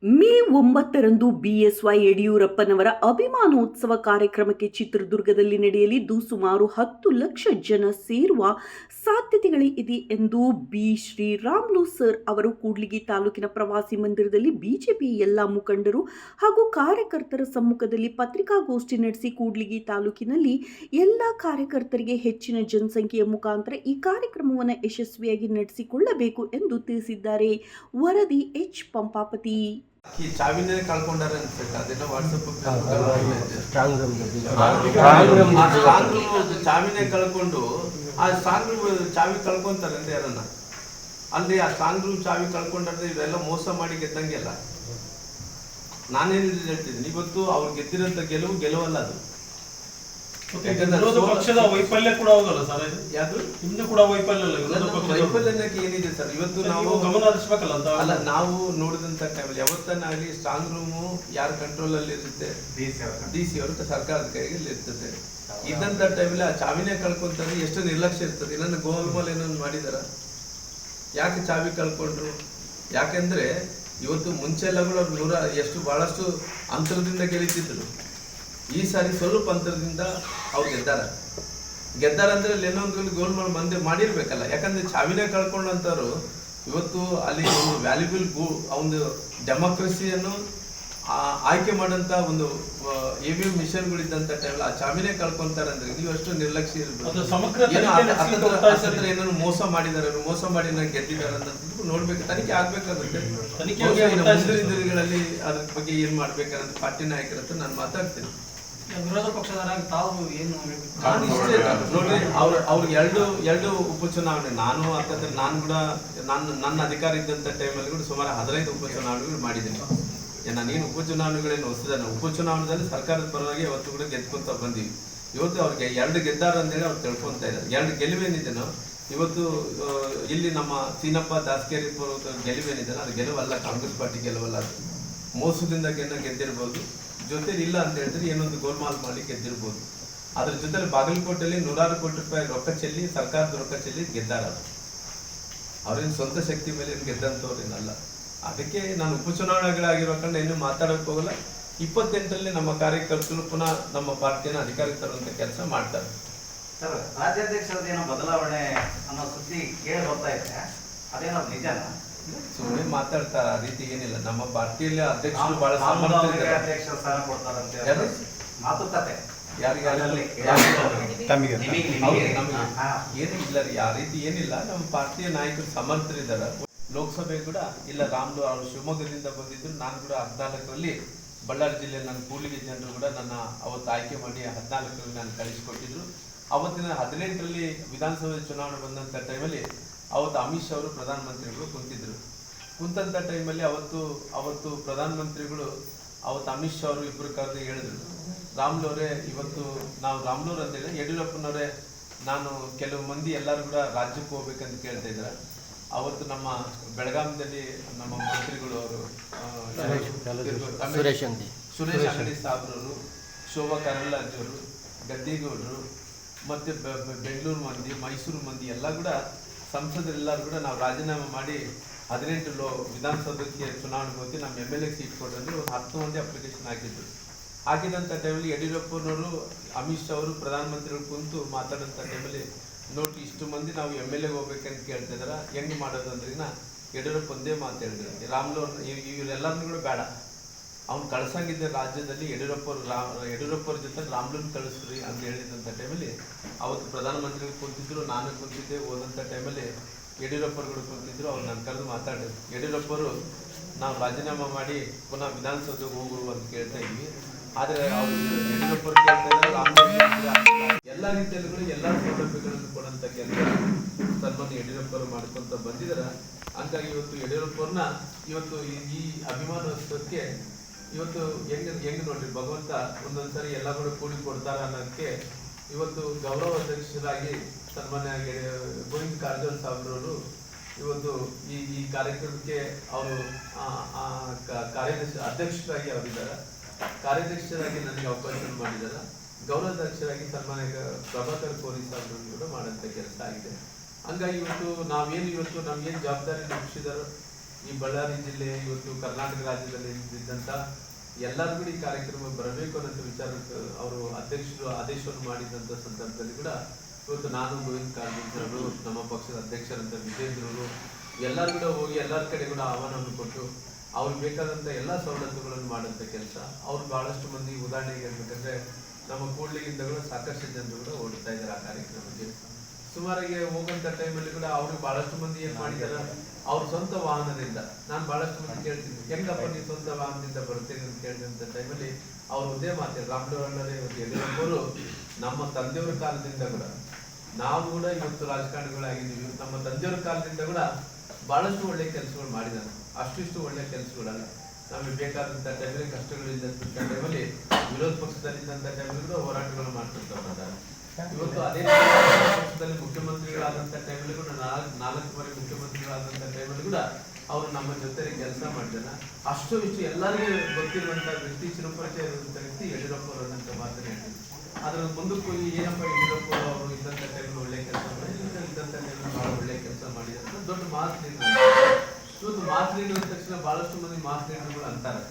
May 9ರಂದು BSY ಯಡಿಯೂರಪ್ಪನವರ ಅಭಿಮಾನೋತ್ಸವ ಕಾರ್ಯಕ್ರಮಕ್ಕೆ ಚಿತ್ರದುರ್ಗದಲ್ಲಿ ನಡೆಯಲಿದ್ದು ಸುಮಾರು 10 ಲಕ್ಷ ಜನ ಸೇರುವ ಸಾಧ್ಯತೆಗಳಿದೆ ಎಂದು ಬಿ ಶ್ರೀರಾಮುಲು ಸರ್ ಅವರು ಕೂಡ್ಲಿಗಿ ತಾಲೂಕಿನ ಪ್ರವಾಸಿ ಮಂದಿರದಲ್ಲಿ ಬಿಜೆಪಿ ಎಲ್ಲ ಮುಖಂಡರು ಹಾಗೂ ಕಾರ್ಯಕರ್ತರ ಸಮ್ಮುಖದಲ್ಲಿ ಪತ್ರಿಕಾಗೋಷ್ಠಿ ನಡೆಸಿ ಕೂಡ್ಲಿಗಿ ತಾಲೂಕಿನಲ್ಲಿ ಎಲ್ಲ ಕಾರ್ಯಕರ್ತರಿಗೆ ಹೆಚ್ಚಿನ ಜನಸಂಖ್ಯೆಯ ಮುಖಾಂತರ ಈ ಕಾರ್ಯಕ್ರಮವನ್ನು ಯಶಸ್ವಿಯಾಗಿ ನಡೆಸಿಕೊಳ್ಳಬೇಕು ಎಂದು ತಿಳಿಸಿದ್ದಾರೆ. ವರದಿ ಎಚ್ ಪಂಪಾಪತಿ. ಚಾವಿನೇ ಕಳ್ಕೊಂಡಾರೆ ಅನ್ಸುತ್ತೆ. ಅದೆಲ್ಲ ವಾಟ್ಸಪ್ ಚಾವಿನೇ ಕಳ್ಕೊಂಡು ಆ ಸ್ಟ್ರಾಂಗ್ ರೂಮ್ ಚಾವಿ ಕಳ್ಕೊಂತಾರೆ ಅಂತ ಯಾರನ್ನ ಅಲ್ಲಿ ಆ ಸ್ಟ್ರಾಂಗ್ ರೂಮ್ ಚಾವಿ ಕಳ್ಕೊಂಡ್ರೆ ಇವೆಲ್ಲ ಮೋಸ ಮಾಡಿ ಗೆದ್ದಂಗೆಲ್ಲ. ನಾನೇನು ಹೇಳ್ತಿದ್ದೀನಿ, ಇವತ್ತು ಅವ್ರು ಗೆದ್ದಿರೋಂಥ ಗೆಲುವಲ್ಲ ಅದು. ವಿರೋಧ ಪಕ್ಷದ ವೈಫಲ್ಯ ಕೂಡ ಹೋಗಲ್ಲ ಸರ್, ಯಾವುದು ನಿಮ್ದು ಕೂಡ ವೈಫಲ್ಯ ವೈಫಲ್ಯಕ್ಕೆ ಏನಿದೆ ಸರ್? ಇವತ್ತು ನಾವು ಗಮನ ಹರಿಸ್ಬೇಕಲ್ಲ ಅಂತ ಅಲ್ಲ, ನಾವು ನೋಡಿದಂತ ಟೈಮಲ್ಲಿ ಯಾವತ್ತನ್ನಾಗಲಿ ಸ್ಟ್ರಾಂಗ್ ರೂಮು ಯಾರ ಕಂಟ್ರೋಲ್ ಅಲ್ಲಿ ಇರುತ್ತೆ? ಡಿ ಸಿ ಅವರು ಸರ್ಕಾರದ ಕೈಯಲ್ಲಿ ಇರ್ತದೆ. ಇದ್ದಂತ ಟೈಮಲ್ಲಿ ಆ ಚಾವಿನೇ ಕಳ್ಕೊಂತಾರೆ. ಎಷ್ಟು ನಿರ್ಲಕ್ಷ್ಯ ಇರ್ತದೆ. ನನ್ನ ಗೋಲ್ಮಾಲ್ ಏನೊಂದು ಮಾಡಿದಾರ, ಯಾಕೆ ಚಾವಿ ಕಳ್ಕೊಂಡ್ರು? ಯಾಕೆಂದ್ರೆ ಇವತ್ತು ಮುಂಚೆ ಎಲ್ಲ ಕೂಡ ಅವ್ರು ಬಹಳಷ್ಟು ಅಂತರದಿಂದ ಗೆಲ್ಲಿತಿದ್ರು. ಈ ಸಾರಿ ಸ್ವಲ್ಪ ಅಂತರದಿಂದ ಅವ್ರು ಗೆದ್ದಾರ ಅಂದ್ರೆ ಏನೋ ಒಂದು ಗೋಲ್ ಮಾಡಿರ್ಬೇಕಲ್ಲ. ಯಾಕಂದ್ರೆ ಚಾವಿನೇ ಕಳ್ಕೊಂಡಂತವ್ರು ಇವತ್ತು ಅಲ್ಲಿ ಒಂದು ವ್ಯಾಲ್ಯೂಬಲ್ ಒಂದು ಡೆಮೋಕ್ರಸಿಯನ್ನು ಆಯ್ಕೆ ಮಾಡಂತ ಒಂದು EVM ಮಿಷನ್ಗಳಿದ್ದಂತ ಟೈಮಲ್ಲಿ ಆ ಚಾವಿನೇ ಕಳ್ಕೊಂತಾರೆ ಅಂದ್ರೆ ನೀವು ಅಷ್ಟು ನಿರ್ಲಕ್ಷ್ಯ ಇರ್ಬೋದು. ಏನೋ ಮೋಸ ಮಾಡಿದಾರೆ, ಮೋಸ ಮಾಡಿ ಗೆದ್ದಿದ್ದಾರೆ ಅಂತ ನೋಡ್ಬೇಕು, ತನಿಖೆ ಆಗ್ಬೇಕಾಗುತ್ತೆ. ಮುಂದಿನ ದಿನಗಳಲ್ಲಿ ಅದ್ರ ಬಗ್ಗೆ ಏನ್ ಮಾಡ್ಬೇಕಂತ ಪಾರ್ಟಿ ನಾಯಕರ ಹತ್ರ ನಾನು ಮಾತಾಡ್ತೀನಿ. ವಿರೋಧ ಪಕ್ಷದವರಾಗಿ ತಾವು ಏನು ನೋಡಿ, ಅವ್ರಿಗೆ ಎರಡು ಉಪಚುನಾವಣೆ ನಾನು ಅಂತಂದ್ರೆ ನಾನು ಕೂಡ ನನ್ನ ಅಧಿಕಾರ ಇದ್ದಂತ ಟೈಮಲ್ಲಿ ಕೂಡ ಸುಮಾರು 15 ಉಪಚುನಾವಣೆಗಳು ಮಾಡಿದ್ದೀನಿ. ನಾನೇನು ಉಪಚುನಾವಣೆಗಳೇನು ಹೊಸದಲ್ಲ. ಉಪಚುನಾವಣೆಯಲ್ಲಿ ಸರ್ಕಾರದ ಪರವಾಗಿ ಅವತ್ತು ಕೂಡ ಗೆದ್ಕೊಂತ ಬಂದೀವಿ. ಇವತ್ತು ಅವ್ರಿಗೆ 2 ಗೆದ್ದಾರ ಅಂತೇಳಿ ಅವ್ರು ತಿಳ್ಕೊಂತ ಇದ್ದಾರೆ. 2 ಗೆಲುವೇನಿದೆನೋ ಇವತ್ತು ಇಲ್ಲಿ ನಮ್ಮ ಸೀನಪ್ಪ ದಾಸಕೇರಿ ಗೆಲುವೇನಿದೆನೋ ಅದು ಗೆಲುವಲ್ಲ, ಕಾಂಗ್ರೆಸ್ ಪಾರ್ಟಿ ಗೆಲುವಲ್ಲ. ಅದು ಮೋಸದಿಂದ ಗೆದ್ದಿರ್ಬೋದು, ಜೊತೆಲಿ ಇಲ್ಲ ಅಂತ ಹೇಳಿದ್ರೆ ಏನೊಂದು ಗೋಲ್ಮಾಲ್ ಮಾಡಿ ಗೆದ್ದಿರ್ಬೋದು. ಅದ್ರ ಜೊತೆಲಿ ಬಾಗಲಕೋಟೆಯಲ್ಲಿ 100 ಕೋಟಿ ರೂಪಾಯಿ ರೊಕ್ಕ ಚೆಲ್ಲಿ, ಸರ್ಕಾರದ ರೊಕ್ಕ ಚೆಲ್ಲಿ ಗೆದ್ದಾರ. ಅವ್ರೇನು ಸ್ವಂತ ಶಕ್ತಿ ಮೇಲೆ ಗೆದ್ದಂಥವ್ರೇನಲ್ಲ. ಅದಕ್ಕೆ ನಾನು ಉಪಚುನಾವಣೆಗಳಾಗಿರೋ ಕಂಡು ಇನ್ನೂ ಮಾತಾಡೋಕೆ ಹೋಗಲ್ಲ. 28ರಲ್ಲಿ ನಮ್ಮ ಕಾರ್ಯಕರ್ತರು ಪುನಃ ನಮ್ಮ ಪಾರ್ಟಿಯನ್ನು ಅಧಿಕಾರಕ್ಕೆ ತರುವಂತ ಕೆಲಸ ಮಾಡ್ತಾರೆ. ಸರ್, ರಾಜ್ಯಾಧ್ಯಕ್ಷರದ ಏನೋ ಬದಲಾವಣೆ ಅನ್ನೋ ಸುದ್ದಿ ಕೇಳಿ ಬರ್ತಾ ಇದೆ, ಅದೇನೋ ನಿಜನಾ? ಸುಮ್ಮನೆ ಮಾತಾಡ್ತಾರ, ಆ ರೀತಿ ಏನಿಲ್ಲ. ನಮ್ಮ ಪಾರ್ಟಿಯಲ್ಲಿ ಅಧ್ಯಕ್ಷರು ಬಹಳ ಅಧ್ಯಕ್ಷರ ಸ್ಥಾನ ಕೊಡ್ತಾರಂತೆ ಮಾತುಕತೆ ಏನು ಇಲ್ಲ ರೀ, ಆ ರೀತಿ ಏನಿಲ್ಲ. ನಮ್ಮ ಪಾರ್ಟಿಯ ನಾಯಕರು ಸಮರ್ಥರಿದ್ದಾರೆ. ಲೋಕಸಭೆ ಕೂಡ ಇಲ್ಲ, ರಾಮ್ಲು ಅವರು ಶಿವಮೊಗ್ಗದಿಂದ ಬಂದಿದ್ರು. ನಾನು ಕೂಡ 14ರಲ್ಲಿ ಬಳ್ಳಾರಿ ಜಿಲ್ಲೆಯಲ್ಲಿ ನನ್ನ ಕೂಡ್ಲಿಗಿ ಜನರು ಕೂಡ ನನ್ನ ಅವತ್ತು ಆಯ್ಕೆ ಮಾಡಿ 14ರಲ್ಲಿ ನಾನು ಕಳಿಸಿಕೊಟ್ಟಿದ್ರು. ಅವತ್ತಿನ 18ರಲ್ಲಿ ವಿಧಾನಸಭೆ ಚುನಾವಣೆ ಬಂದಂಥ ಟೈಮಲ್ಲಿ ಅವತ್ತು ಅಮಿತ್ ಶಾ ಅವರು ಪ್ರಧಾನಮಂತ್ರಿಗಳು ಕುಂತಂಥ ಟೈಮಲ್ಲಿ ಅವತ್ತು ಪ್ರಧಾನಮಂತ್ರಿಗಳು ಅವತ್ತು ಅಮಿತ್ ಶಾ ಅವರು ಇಬ್ಬರು ಕರೆದು ಹೇಳಿದ್ರು, ರಾಮ್ಲು ಅವರೇ, ಇವತ್ತು ನಾವು ರಾಮ್ಲೂರ್ ಅಂತೇಳಿ ಯಡಿಯೂರಪ್ಪನವರೇ, ನಾನು ಕೆಲವು ಮಂದಿ ಎಲ್ಲರೂ ಕೂಡ ರಾಜ್ಯಕ್ಕೆ ಹೋಗ್ಬೇಕಂತ ಕೇಳ್ತಾ ಇದ್ದಾರೆ. ಅವತ್ತು ನಮ್ಮ ಬೆಳಗಾವಿಯಲ್ಲಿ ನಮ್ಮ ಮಂತ್ರಿಗಳು ಅವರು ಸುರೇಶ್ ಅಂಗಡಿ ಸಾಬ್ರವರು, ಶೋಭಾ ಕರಂದ್ಲಾಜೆ ಅವರು, ಗದ್ದಿಗೌಡರು, ಮತ್ತೆ ಬೆಂಗಳೂರು ಮಂದಿ, ಮೈಸೂರು ಮಂದಿ ಎಲ್ಲ ಕೂಡ ಸಂಸದರೆಲ್ಲರೂ ಕೂಡ ನಾವು ರಾಜೀನಾಮೆ ಮಾಡಿ 18 ವಿಧಾನಸಭೆಗೆ ಚುನಾವಣೆಗೆ ಹೋಗಿ ನಮ್ಮ MLA ಸೀಟ್ ಕೊಟ್ಟಂದ್ರೆ ಒಂದು 10 ಮಂದಿ ಅಪ್ಲಿಕೇಶನ್ ಹಾಕಿದಂಥ ಟೈಮಲ್ಲಿ ಯಡಿಯೂರಪ್ಪನವರು, ಅಮಿತ್ ಶಾ ಅವರು ಪ್ರಧಾನಮಂತ್ರಿಗಳು ಕುಂತು ಮಾತಾಡೋಂಥ ಟೈಮಲ್ಲಿ ನೋಡಿ, ಇಷ್ಟು ಮಂದಿ ನಾವು MLA ಹೋಗ್ಬೇಕಂತ ಕೇಳ್ತಾ ಇದಾರ, ಹೆಂಗೆ ಮಾಡೋದು ಅಂದ್ರಿನ ಯಡಿಯೂರಪ್ಪ ಒಂದೇ ಮಾತು ಹೇಳಿದ್ರು, ರಾಮ್ಲು ಇವರೆಲ್ಲರನ್ನೂ ಕೂಡ ಬೇಡ, ಅವ್ನು ಕಳ್ಸಂಗಿದ್ದ ರಾಜ್ಯದಲ್ಲಿ ಯಡಿಯೂರಪ್ಪರ ಜೊತೆ ರಾಮ್ಲೂನ್ ಕಳಿಸ್ರಿ ಅಂತ ಹೇಳಿದಂಥ ಟೈಮಲ್ಲಿ ಅವತ್ತು ಪ್ರಧಾನಮಂತ್ರಿಗಳು ಕುಂತಿದ್ರು, ನಾನು ಕುಂತಿದ್ದೆ. ಹೋದಂಥ ಟೈಮಲ್ಲಿ ಯಡಿಯೂರಪ್ಪರುಗಳು ಕುಂತಿದ್ರು. ಅವ್ರು ನಾನು ಕರೆದು ಮಾತಾಡಿದ್ರು. ಯಡಿಯೂರಪ್ಪರು, ನಾವು ರಾಜೀನಾಮೆ ಮಾಡಿ ಪುನಃ ವಿಧಾನಸೌಧಕ್ಕೆ ಹೋಗುವ ಅಂತ ಕೇಳ್ತಾ ಇದ್ವಿ. ಆದರೆ ಅವರು ಯಡಿಯೂರಪ್ಪರು ಕೇಳ್ತಾ ಇದ್ದಾರೆ, ರಾಮ್ಲೂನ್ ಎಲ್ಲ ರೀತಿಯಲ್ಲೂ ಕೂಡ ಎಲ್ಲ ಸೌಲಭ್ಯಗಳನ್ನು ಕೊಡುವಂಥ ಕೆಲಸ ಸನ್ಮಾನ್ಯ ಯಡಿಯೂರಪ್ಪರು ಮಾಡ್ಕೊಂತ ಬಂದಿದ್ದಾರೆ. ಹಂಗಾಗಿ ಇವತ್ತು ಯಡಿಯೂರಪ್ಪರನ್ನ ಇವತ್ತು ಈ ಅಭಿಮಾನೋತ್ಸವಕ್ಕೆ ಇವತ್ತು ಹೆಂಗ್ ನೋಡ್ರಿ, ಭಗವಂತ ಒಂದೊಂದ್ಸರಿ ಎಲ್ಲ ಕೂಡ ಕೂಡಿ ಕೊಡ್ತಾರ ಅನ್ನೋದಕ್ಕೆ ಇವತ್ತು ಗೌರವ ಅಧ್ಯಕ್ಷರಾಗಿ ಸನ್ಮಾನ್ಯ ಗೋವಿಂದ ಕಾರಜೋಳ ಸಾಹೇಬ್ರವರು ಇವತ್ತು ಈ ಕಾರ್ಯಕ್ರಮಕ್ಕೆ ಅವರು ಕಾರ್ಯದರ್ಶಿ ಅಧ್ಯಕ್ಷರಾಗಿ ಅವರಿದ್ದಾರೆ. ಕಾರ್ಯದರ್ಶಿಯಾಗಿ ನನಗೆ ಅವಕಾಶ ಮಾಡಿದ್ದಾರೆ. ಗೌರವಾಧ್ಯಕ್ಷರಾಗಿ ಸನ್ಮಾನ್ಯ ಪ್ರಭಾಕರ್ ಕೋರಿ ಸಾಹೇಬ್ರನ್ನು ಕೂಡ ಮಾಡೋಂಥ ಕೆಲಸ ಆಗಿದೆ. ಹಂಗಾಗಿ ಇವತ್ತು ನಮ್ಗೇನು ಜವಾಬ್ದಾರಿ ಮುಗಿಸಿದಾರೋ ಈ ಬಳ್ಳಾರಿ ಜಿಲ್ಲೆ ಇವತ್ತು ಕರ್ನಾಟಕ ರಾಜ್ಯದಲ್ಲಿ ಇದ್ದಂಥ ಎಲ್ಲರೂ ಕೂಡ ಈ ಕಾರ್ಯಕ್ರಮ ಬರಬೇಕು ಅನ್ನೋ ವಿಚಾರಕ್ಕೆ ಅವರು ಅಧ್ಯಕ್ಷರು ಆದೇಶವನ್ನು ಮಾಡಿದಂಥ ಸಂದರ್ಭದಲ್ಲಿ ಕೂಡ ಇವತ್ತು ನಾನು ಗೋವಿಂದ ಕಾರಜೋಳರು, ನಮ್ಮ ಪಕ್ಷದ ಅಧ್ಯಕ್ಷರಂತ ವಿಜೇಂದ್ರರು ಎಲ್ಲರೂ ಕೂಡ ಹೋಗಿ ಎಲ್ಲರ ಕಡೆ ಕೂಡ ಆಹ್ವಾನವನ್ನು ಕೊಟ್ಟು ಅವ್ರಿಗೆ ಬೇಕಾದಂಥ ಎಲ್ಲ ಸವಲತ್ತುಗಳನ್ನು ಮಾಡೋಂಥ ಕೆಲಸ ಅವ್ರು ಬಹಳಷ್ಟು ಮಂದಿ ಉದಾಹರಣೆಗೆ ಹೇಳ್ಬೇಕಂದ್ರೆ ನಮ್ಮ ಕೂಡ್ಲಿಗಿಂದ ಕೂಡ ಸಾಕಷ್ಟು ಜನರು ಕೂಡ ಓಡ್ತಾ ಇದ್ದಾರೆ ಆ ಕಾರ್ಯಕ್ರಮಕ್ಕೆ. ಸುಮಾರಿಗೆ ಹೋಗುವಂಥ ಟೈಮಲ್ಲಿ ಕೂಡ ಅವ್ರಿಗೆ ಬಹಳಷ್ಟು ಮಂದಿ ಏನು ಮಾಡಿದಾರೆ, ಅವ್ರ ಸ್ವಂತ ವಾಹನದಿಂದ. ನಾನು ಬಹಳಷ್ಟು ಮಂದಿ ಕೇಳ್ತೀನಿ, ಹೆಂಗಪ್ಪ ನೀವು ಸ್ವಂತ ವಾಹನದಿಂದ ಬರ್ತೀನಿ ಅಂತ ಕೇಳಿದಂಥ ಟೈಮಲ್ಲಿ ಅವ್ರು ಒಂದೇ ಮಾತು, ರಾಮದೇವಣ್ಣರೇ ಇವತ್ತು ಯಡಿಯೂರಪ್ಪರು ನಮ್ಮ ತಂದೆಯವರ ಕಾಲದಿಂದ ಕೂಡ ನಾವು ಕೂಡ ಇವತ್ತು ರಾಜಕಾರಣಿಗಳಾಗಿದ್ದೀವಿ, ನಮ್ಮ ತಂದೆಯವರ ಕಾಲದಿಂದ ಕೂಡ ಬಹಳಷ್ಟು ಒಳ್ಳೆ ಕೆಲಸಗಳು ಮಾಡಿದಾರೆ. ಅಷ್ಟಿಷ್ಟು ಒಳ್ಳೆ ಕೆಲಸಗಳಲ್ಲ, ನಮಗೆ ಬೇಕಾದಂಥ ಟೈಮಲ್ಲಿ ಕಷ್ಟಗಳಿದ್ದಂಥ ಟೈಮಲ್ಲಿ ವಿರೋಧ ಪಕ್ಷದಲ್ಲಿದ್ದಂಥ ಟೈಮಲ್ಲಿ ಕೂಡ ಹೋರಾಟಗಳು ಮಾಡ್ತಿರ್ತಾರೆ. ಇವತ್ತು ಅದೇ ಪಕ್ಷದಲ್ಲಿ ಮುಖ್ಯಮಂತ್ರಿಗಳಾದಂಥ ಟೈಮಲ್ಲಿ ಕೂಡ 4 ಬಾರಿ ಮುಖ್ಯಮಂತ್ರಿಗಳಾದಂಥ ಟೈಮಲ್ಲಿ ಕೂಡ ಅವರು ನಮ್ಮ ಜೊತೆ ಕೆಲಸ ಮಾಡಿದಾರೆ. ಅಷ್ಟು ಇಷ್ಟು ಎಲ್ಲರಿಗೂ ಗೊತ್ತಿರುವಂಥ ವ್ಯಕ್ತಿ, ಚಿರಪರಿಚಯ ಇರುವಂಥ ವ್ಯಕ್ತಿ ಯಡಿಯೂರಪ್ಪ ಅವರು ಅನ್ನೋಂಥ ಮಾತನ್ನು ಹೇಳ್ತೀವಿ. ಅದ್ರ ಮುಂದಕ್ಕೂ ಏನಪ್ಪ ಯಡಿಯೂರಪ್ಪ ಅವರು ಇದ್ದಂಥ ಟೈಮಲ್ಲಿ ಒಳ್ಳೆ ಕೆಲಸ ಮಾಡಿ, ಇದ್ದಂಥ ಟೈಮಲ್ಲಿ ಬಹಳ ಒಳ್ಳೆ ಕೆಲಸ ಮಾಡಿದ್ದಾರೆ ದೊಡ್ಡ ಮಾತು. ಇವತ್ತು ಮಾಸ್ ಲೀಡರ್ ಅಂದ ತಕ್ಷಣ ಬಹಳಷ್ಟು ಮಂದಿ ಮಾಸ್ ಲೀಡರ್ಗಳು ಅಂತಾರೆ.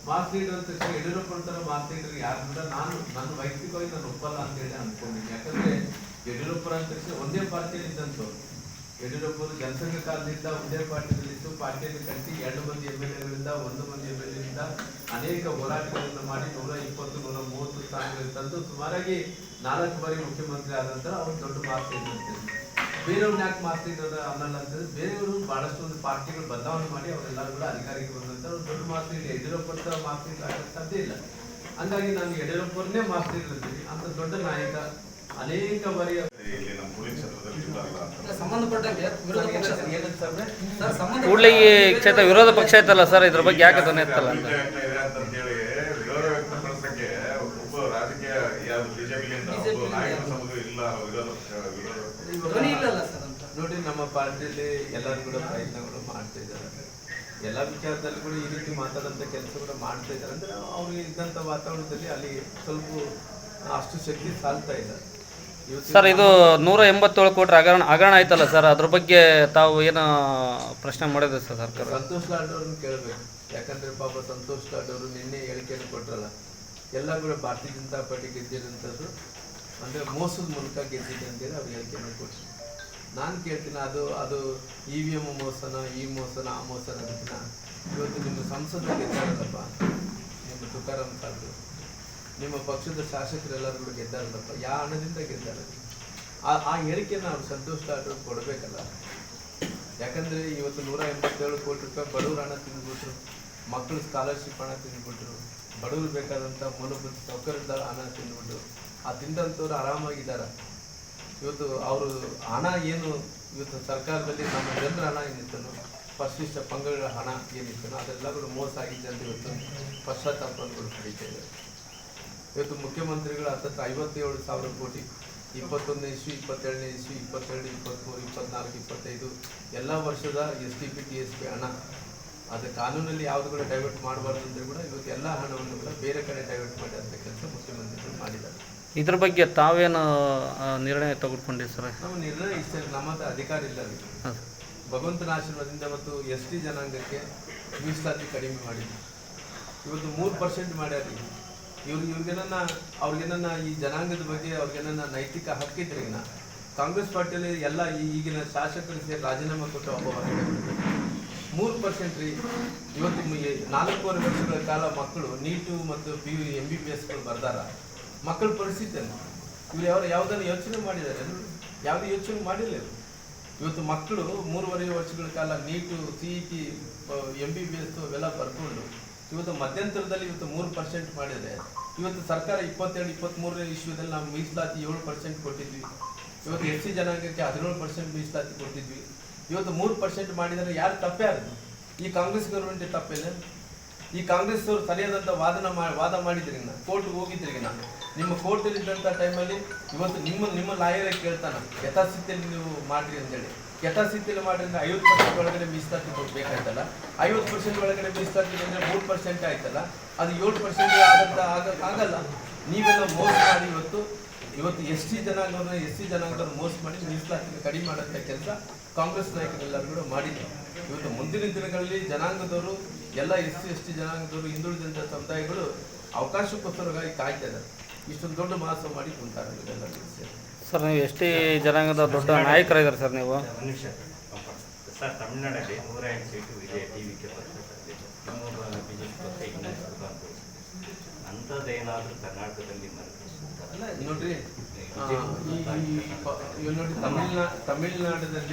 ಮಾಸ್ ಲೀಡರ್ ಅಂದ ತಕ್ಷಣ ಯಡಿಯೂರಪ್ಪ ಅಂತಾರೆ ಮಾಸ್ ಲೀಡರ್ ಯಾರು ಕೂಡ ನನ್ನ ವೈಯಕ್ತಿಕವಾಗಿ ನಾನು ಒಪ್ಪಲ್ಲ ಅಂತ ಹೇಳಿ ಅನ್ಕೊಂಡಿದ್ದೀನಿ. ಯಾಕಂದ್ರೆ ಯಡಿಯೂರಪ್ಪ ಅಂದ ತಕ್ಷಣ ಒಂದೇ ಪಾರ್ಟಿಯಲ್ಲಿ ಇದ್ದಂಥವ್ರು. ಯಡಿಯೂರಪ್ಪರು ಜನಸಂಘ ಕಾಲದಿಂದ ಒಂದೇ ಪಾರ್ಟಿಯಲ್ಲಿದ್ದು ಪಾರ್ಟಿಯಲ್ಲಿ ಕಟ್ಟಿ 2 ಮಂದಿ MLAಗಳಿಂದ 1 ಮಂದಿ MLAಗಳಿಂದ ಅನೇಕ ಹೋರಾಟಗಳನ್ನು ಮಾಡಿ 120-130 ಸ್ಥಾನಗಳಲ್ಲಿ ತಂದು ಸುಮಾರಾಗಿ 4 ಬಾರಿ ಮುಖ್ಯಮಂತ್ರಿ ಆದಂತ ಅವ್ರು ದೊಡ್ಡ ಮಾಸ್ ಲೀಡರ್ ಅಂತಾರೆ. ಬೇರೆಯವ್ರನ್ನ ಯಾಕೆ ಮಾಸ್ ಲೀಡರ್ ಅನ್ನಲ್ಲ ಅಂತಂದ್ರೆ ಬೇರೆಯವರು ಬಹಳಷ್ಟು ಒಂದು ಪಾರ್ಟಿಗಳು ಬದಲಾವಣೆ ಮಾಡಿ ಅವರೆಲ್ಲರೂ ಕೂಡ ಅಧಿಕಾರಕ್ಕೆ ಬಂದಂತ ದೊಡ್ಡ mass leader. Yediyurappa mass leader ಆಗಕ್ಕೆ ಸಾಧ್ಯ ಇಲ್ಲ. ಹಂಗಾಗಿ ನಾನು ಯಡಿಯೂರಪ್ಪರನ್ನೇ ಮಾಸ್ ಲೀಡರ್ ಅಂತೀವಿ. ಅಂತ ದೊಡ್ಡ ನಾಯಕ ಅನೇಕ ಬಾರಿ ಸಂಬಂಧಪಟ್ಟಂಗೆ ವಿರೋಧ ಪಕ್ಷ ಕೂಡ್ಲಿಗಿ ಕ್ಷೇತ್ರ ವಿರೋಧ ಪಕ್ಷ ಐತಲ್ಲ ಸರ್, ಇದ್ರ ಬಗ್ಗೆ ಯಾಕೆ ಧ್ವನಿ ಎತ್ತಲ್ಲ ಅಂತ ವಿರೋಧ ವ್ಯಕ್ತಪಡಿಸಕ್ಕೆ ಒಬ್ಬ ರಾಜಕೀಯ ಯಾವ್ದು ಬಿಜೆಪಿಯಿಂದ ಒಬ್ಬ ನಾಯಕರ ಸಮೂಹ ಇಲ್ಲ. ಧ್ವನಿ ಇಲ್ಲಲ್ಲ ಸರ್ ಅಂತ ನೋಡಿ, ನಮ್ಮ ಪಾರ್ಟಿಯಲ್ಲಿ ಎಲ್ಲರೂ ಕೂಡ ಪ್ರಯತ್ನಗಳು ಮಾಡ್ತಾ ಇದ್ದಾರೆ. ಎಲ್ಲ ವಿಚಾರದಲ್ಲಿ ಕೂಡ ಈ ರೀತಿ ಮಾತಾಡೋಂಥ ಕೆಲಸ ಕೂಡ ಮಾಡ್ತಾ ಇದ್ದಾರೆ. ಅಂದ್ರೆ ಅವ್ರಿಗೆ ಇದ್ದಂಥ ವಾತಾವರಣದಲ್ಲಿ ಅಲ್ಲಿ ಸ್ವಲ್ಪ ಅಷ್ಟು ಶಕ್ತಿ ಸಾಲ್ತಾ ಇದ್ದಾರೆ. ಸರ್, ಇದು 187 ಕೋಟಿ ಹಗರಣ ಆಯ್ತಲ್ಲ ಸರ್, ಅದ್ರ ಬಗ್ಗೆ ತಾವು ಏನು ಪ್ರಶ್ನೆ ಮಾಡಿದ್ರೆ ಸರ್ ಸರ್ಕಾರ? ಸಂತೋಷ್ ಲಾಡ್ ಅವ್ರನ್ನ ಕೇಳಬೇಕು. ಯಾಕಂದ್ರೆ ಪಾಪ ಸಂತೋಷ್ ಲಾಡ್ ಅವರು ನಿನ್ನೆ ಹೇಳಿಕೆಯನ್ನು ಕೊಟ್ಟರಲ್ಲ, ಎಲ್ಲ ಕೂಡ ಭಾರತೀಯ ಜನತಾ ಪಾರ್ಟಿ ಗೆದ್ದಿರೋಂಥದ್ದು ಅಂದ್ರೆ ಮೋಸದ ಮೂಲಕ ಗೆದ್ದಿದೆ ಅಂತೇಳಿ ಅವ್ರು ಹೇಳಿಕೆಯನ್ನು ಕೊಟ್ಟರು. ನಾನು ಕೇಳ್ತೀನಿ, ಅದು EVM ಮೋಸನ, ಈ ಮೋಸನ, ಆ ಮೋಸನ ಅಂತಿನ. ಇವತ್ತು ನಿಮ್ಮ ಸಂಸದ ಗೆದ್ದಾರಲ್ಲಪ್ಪ, ನಿಮ್ಮ ತುಕಾರಾಮ್ ಸಾಹೇಬ್ರು, ನಿಮ್ಮ ಪಕ್ಷದ ಶಾಸಕರೆಲ್ಲರೂ ಕೂಡ ಗೆದ್ದಾರಲ್ಲಪ್ಪ, ಯಾವ ಹಣದಿಂದ ಗೆದ್ದಾರೆ? ಆ ಹೇಳಿಕೆಯನ್ನು ಅವ್ರು ಸಂತೋಷ್ ಲಾಡ್ ಅವ್ರು ಕೊಡಬೇಕಲ್ಲ. ಯಾಕಂದ್ರೆ ಇವತ್ತು 187 ಕೋಟಿ ರೂಪಾಯಿ ಬಡವ್ರ ಹಣ ತಿಂದ್ಬಿಟ್ರು, ಮಕ್ಕಳು ಸ್ಕಾಲರ್ಶಿಪ್ ಹಣ ತಿಂದ್ಬಿಟ್ರು, ಬಡವರು ಬೇಕಾದಂಥ ಮೂಲಭೂತ ಸೌಕರ್ಯದ ಹಣ ತಿಂದ್ಬಿಟ್ರು. ಆ ತಿಂದಂಥವ್ರು ಆರಾಮಾಗಿದ್ದಾರೆ. ಇವತ್ತು ಅವರು ಹಣ ಏನು ಇವತ್ತು ಸರ್ಕಾರದಲ್ಲಿ ನಮ್ಮ ಜನರ ಹಣ ಏನಿತ್ತನೋ, ಪರಿಶಿಷ್ಟ ಪಂಗಡಗಳ ಹಣ ಏನಿತ್ತನೋ ಅದೆಲ್ಲ ಕೂಡ ಮೋಸ ಆಗಿದೆ ಅಂತ ಇವತ್ತು ಪಶ್ಚಾತ್ತಾಪಗಳು ಪಡೀತಾ ಇದ್ದಾರೆ. ಇವತ್ತು ಮುಖ್ಯಮಂತ್ರಿಗಳು ಹತ್ತತ್ರ 57,000 ಕೋಟಿ 21ನೇ ಇಸ್ವಿ, 22ನೇ ಇಸ್ವಿ, 22, 23, 24, 25 ಎಲ್ಲ ವರ್ಷದ STP TSP ಹಣ ಅದು ಕಾನೂನಲ್ಲಿ ಯಾವುದು ಕೂಡ ಡೈವರ್ಟ್ ಮಾಡಬಾರ್ದು ಅಂದ್ರೆ ಕೂಡ ಇವತ್ತು ಎಲ್ಲ ಹಣವನ್ನು ಕೂಡ ಬೇರೆ ಕಡೆ ಡೈವರ್ಟ್ ಮಾಡಿ ಅಂತ ಕೆಲಸ ಮುಖ್ಯಮಂತ್ರಿಗಳು ಮಾಡಿದ್ದಾರೆ. ಇದ್ರ ಬಗ್ಗೆ ತಾವೇನು ನಿರ್ಣಯ ತೆಗೆದುಕೊಂಡಿರಿ ಸರ್? ನಮ್ಮ ನಿರ್ಣಯ ಇಷ್ಟ, ನಮ್ಮ ಹತ್ರ ಅಧಿಕಾರ ಇಲ್ಲ. ಭಗವಂತನ ಆಶೀರ್ವಾದದಿಂದ ಮತ್ತು ST ಜನಾಂಗಕ್ಕೆ ಮೀಸಲಾತಿ ಕಡಿಮೆ ಮಾಡಿದ್ವಿ. ಇವತ್ತು 3% ಮಾಡ್ಯಾರ. ಅವ್ರಿಗೇನ ಈ ಜನಾಂಗದ ಬಗ್ಗೆ ಅವ್ರಿಗೇನ ನೈತಿಕ ಹಕ್ಕಿದ್ರಿಗಿನ ಕಾಂಗ್ರೆಸ್ ಪಾರ್ಟಿಯಲ್ಲಿ ಎಲ್ಲ ಈಗಿನ ಶಾಸಕರು ಸೇರಿ ರಾಜೀನಾಮೆ ಕೊಟ್ಟು ಒಬ್ಬ ಹೊರಗಡೆ 3% ರೀ. ಇವತ್ತು 4.5 ವರ್ಷಗಳ ಕಾಲ ಮಕ್ಕಳು ನೀಟು ಮತ್ತು PU MBBSಗಳು ಬರ್ದಾರ. ಮಕ್ಕಳ ಪರಿಸ್ಥಿತಿ ಇವ್ರು ಯಾವುದನ್ನು ಯೋಚನೆ ಮಾಡಿದ್ದಾರೆ? ಯಾವುದೇ ಯೋಚನೆ ಮಾಡಿಲ್ಲ. ಇವತ್ತು ಮಕ್ಕಳು 3.5 ವರ್ಷಗಳ ಕಾಲ ನೀಟು, CET, MBBS ಅವೆಲ್ಲ ಬರ್ಕೊಂಡು ಇವತ್ತು ಮಧ್ಯಂತರದಲ್ಲಿ ಇವತ್ತು 3% ಮಾಡಿದೆ. ಇವತ್ತು ಸರ್ಕಾರ 22-23ನೇ ಇಸ್ವಿದಲ್ಲಿ ನಾವು ಮೀಸಲಾತಿ 7% ಕೊಟ್ಟಿದ್ವಿ. ಇವತ್ತು SC ಜನಾಂಗಕ್ಕೆ 17% ಮೀಸಲಾತಿ ಕೊಟ್ಟಿದ್ವಿ. ಇವತ್ತು 3% ಮಾಡಿದರೆ ಯಾರು ತಪ್ಪೇ ಆದ್ರು? ಈ ಕಾಂಗ್ರೆಸ್ ಗೌರ್ಮೆಂಟ್ ತಪ್ಪಿಲ್ಲ. ಈ ಕಾಂಗ್ರೆಸ್ ಅವರು ಸರಿಯಾದಂಥ ವಾದ ಮಾಡಿದ್ರಿಗಿನ ಕೋರ್ಟ್ಗೆ ಹೋಗಿದ್ರಿಗಿನ ನಿಮ್ಮ ಕೋರ್ಟಲ್ಲಿದ್ದಂಥ ಟೈಮಲ್ಲಿ ಇವತ್ತು ನಿಮ್ಮ ಲಾಯರೇ ಕೇಳ್ತಾನೆ ಯಥಾಸ್ಥಿತಿಯಲ್ಲಿ ನೀವು ಮಾಡಿರಿ ಅಂತೇಳಿ. ಯಥಾಸ್ಥಿತಿಯಲ್ಲಿ ಮಾಡಿದ್ರೆ 50% ಒಳಗಡೆ ಮೀಸಲಾತಿ ಕೊಡ್ಬೇಕಾಯ್ತಲ್ಲ. 50% ಒಳಗಡೆ ಮೀಸಲಾತಿ ಅಂದರೆ 3% ಆಯ್ತಲ್ಲ, ಅದು 7% ಆಗಲ್ಲ. ನೀವೆಲ್ಲ ಮೋಸ ಮಾಡಿ ಇವತ್ತು ST ಜನಾಂಗದವ್ರನ್ನ SC ಜನಾಂಗದವ್ರು ಮೋಸ ಮಾಡಿ ಮೀಸಲಾತಿ ಕಡಿಮೆ ಮಾಡೋಂಥ ಕೆಲಸ ಕಾಂಗ್ರೆಸ್ ನಾಯಕರೆಲ್ಲರೂ ಕೂಡ ಮಾಡಿದ್ರು. ಇವತ್ತು ಮುಂದಿನ ದಿನಗಳಲ್ಲಿ ಜನಾಂಗದವರು ಎಲ್ಲ SC/ST ಜನಾಂಗದವರು ಹಿಂದುಳಿದಂಥ ಸಮುದಾಯಗಳು ಅವಕಾಶಕ್ಕೋಸ್ಕರವಾಗಿ ಕಾಯ್ತಾ ಇದ್ದಾರೆ. ಇಷ್ಟೊಂದು ದೊಡ್ಡ ಮಹೋತ್ಸವ ಮಾಡಿ ಕುಂತಾರೆ ಇದೆಲ್ಲ ಸೇರಿ. ಸರ್ ನೀವು ST ಜನಾಂಗದ ದೊಡ್ಡ ನಾಯಕರಾಗಿದ್ದಾರೆ ಸರ್ ನೀವು. ಸರ್, ತಮಿಳುನಾಡಲ್ಲಿ 108 ಸೀಟು ಇದೆ TVK ಪಕ್ಷದಲ್ಲಿ. ನಮ್ಮ BJP ಪಕ್ಷ ಇನ್ನೊಂದು ಅಂಥದ್ದೇನಾದರೂ ಕರ್ನಾಟಕದಲ್ಲಿ ನೋಡ್ರಿ, ನೋಡಿ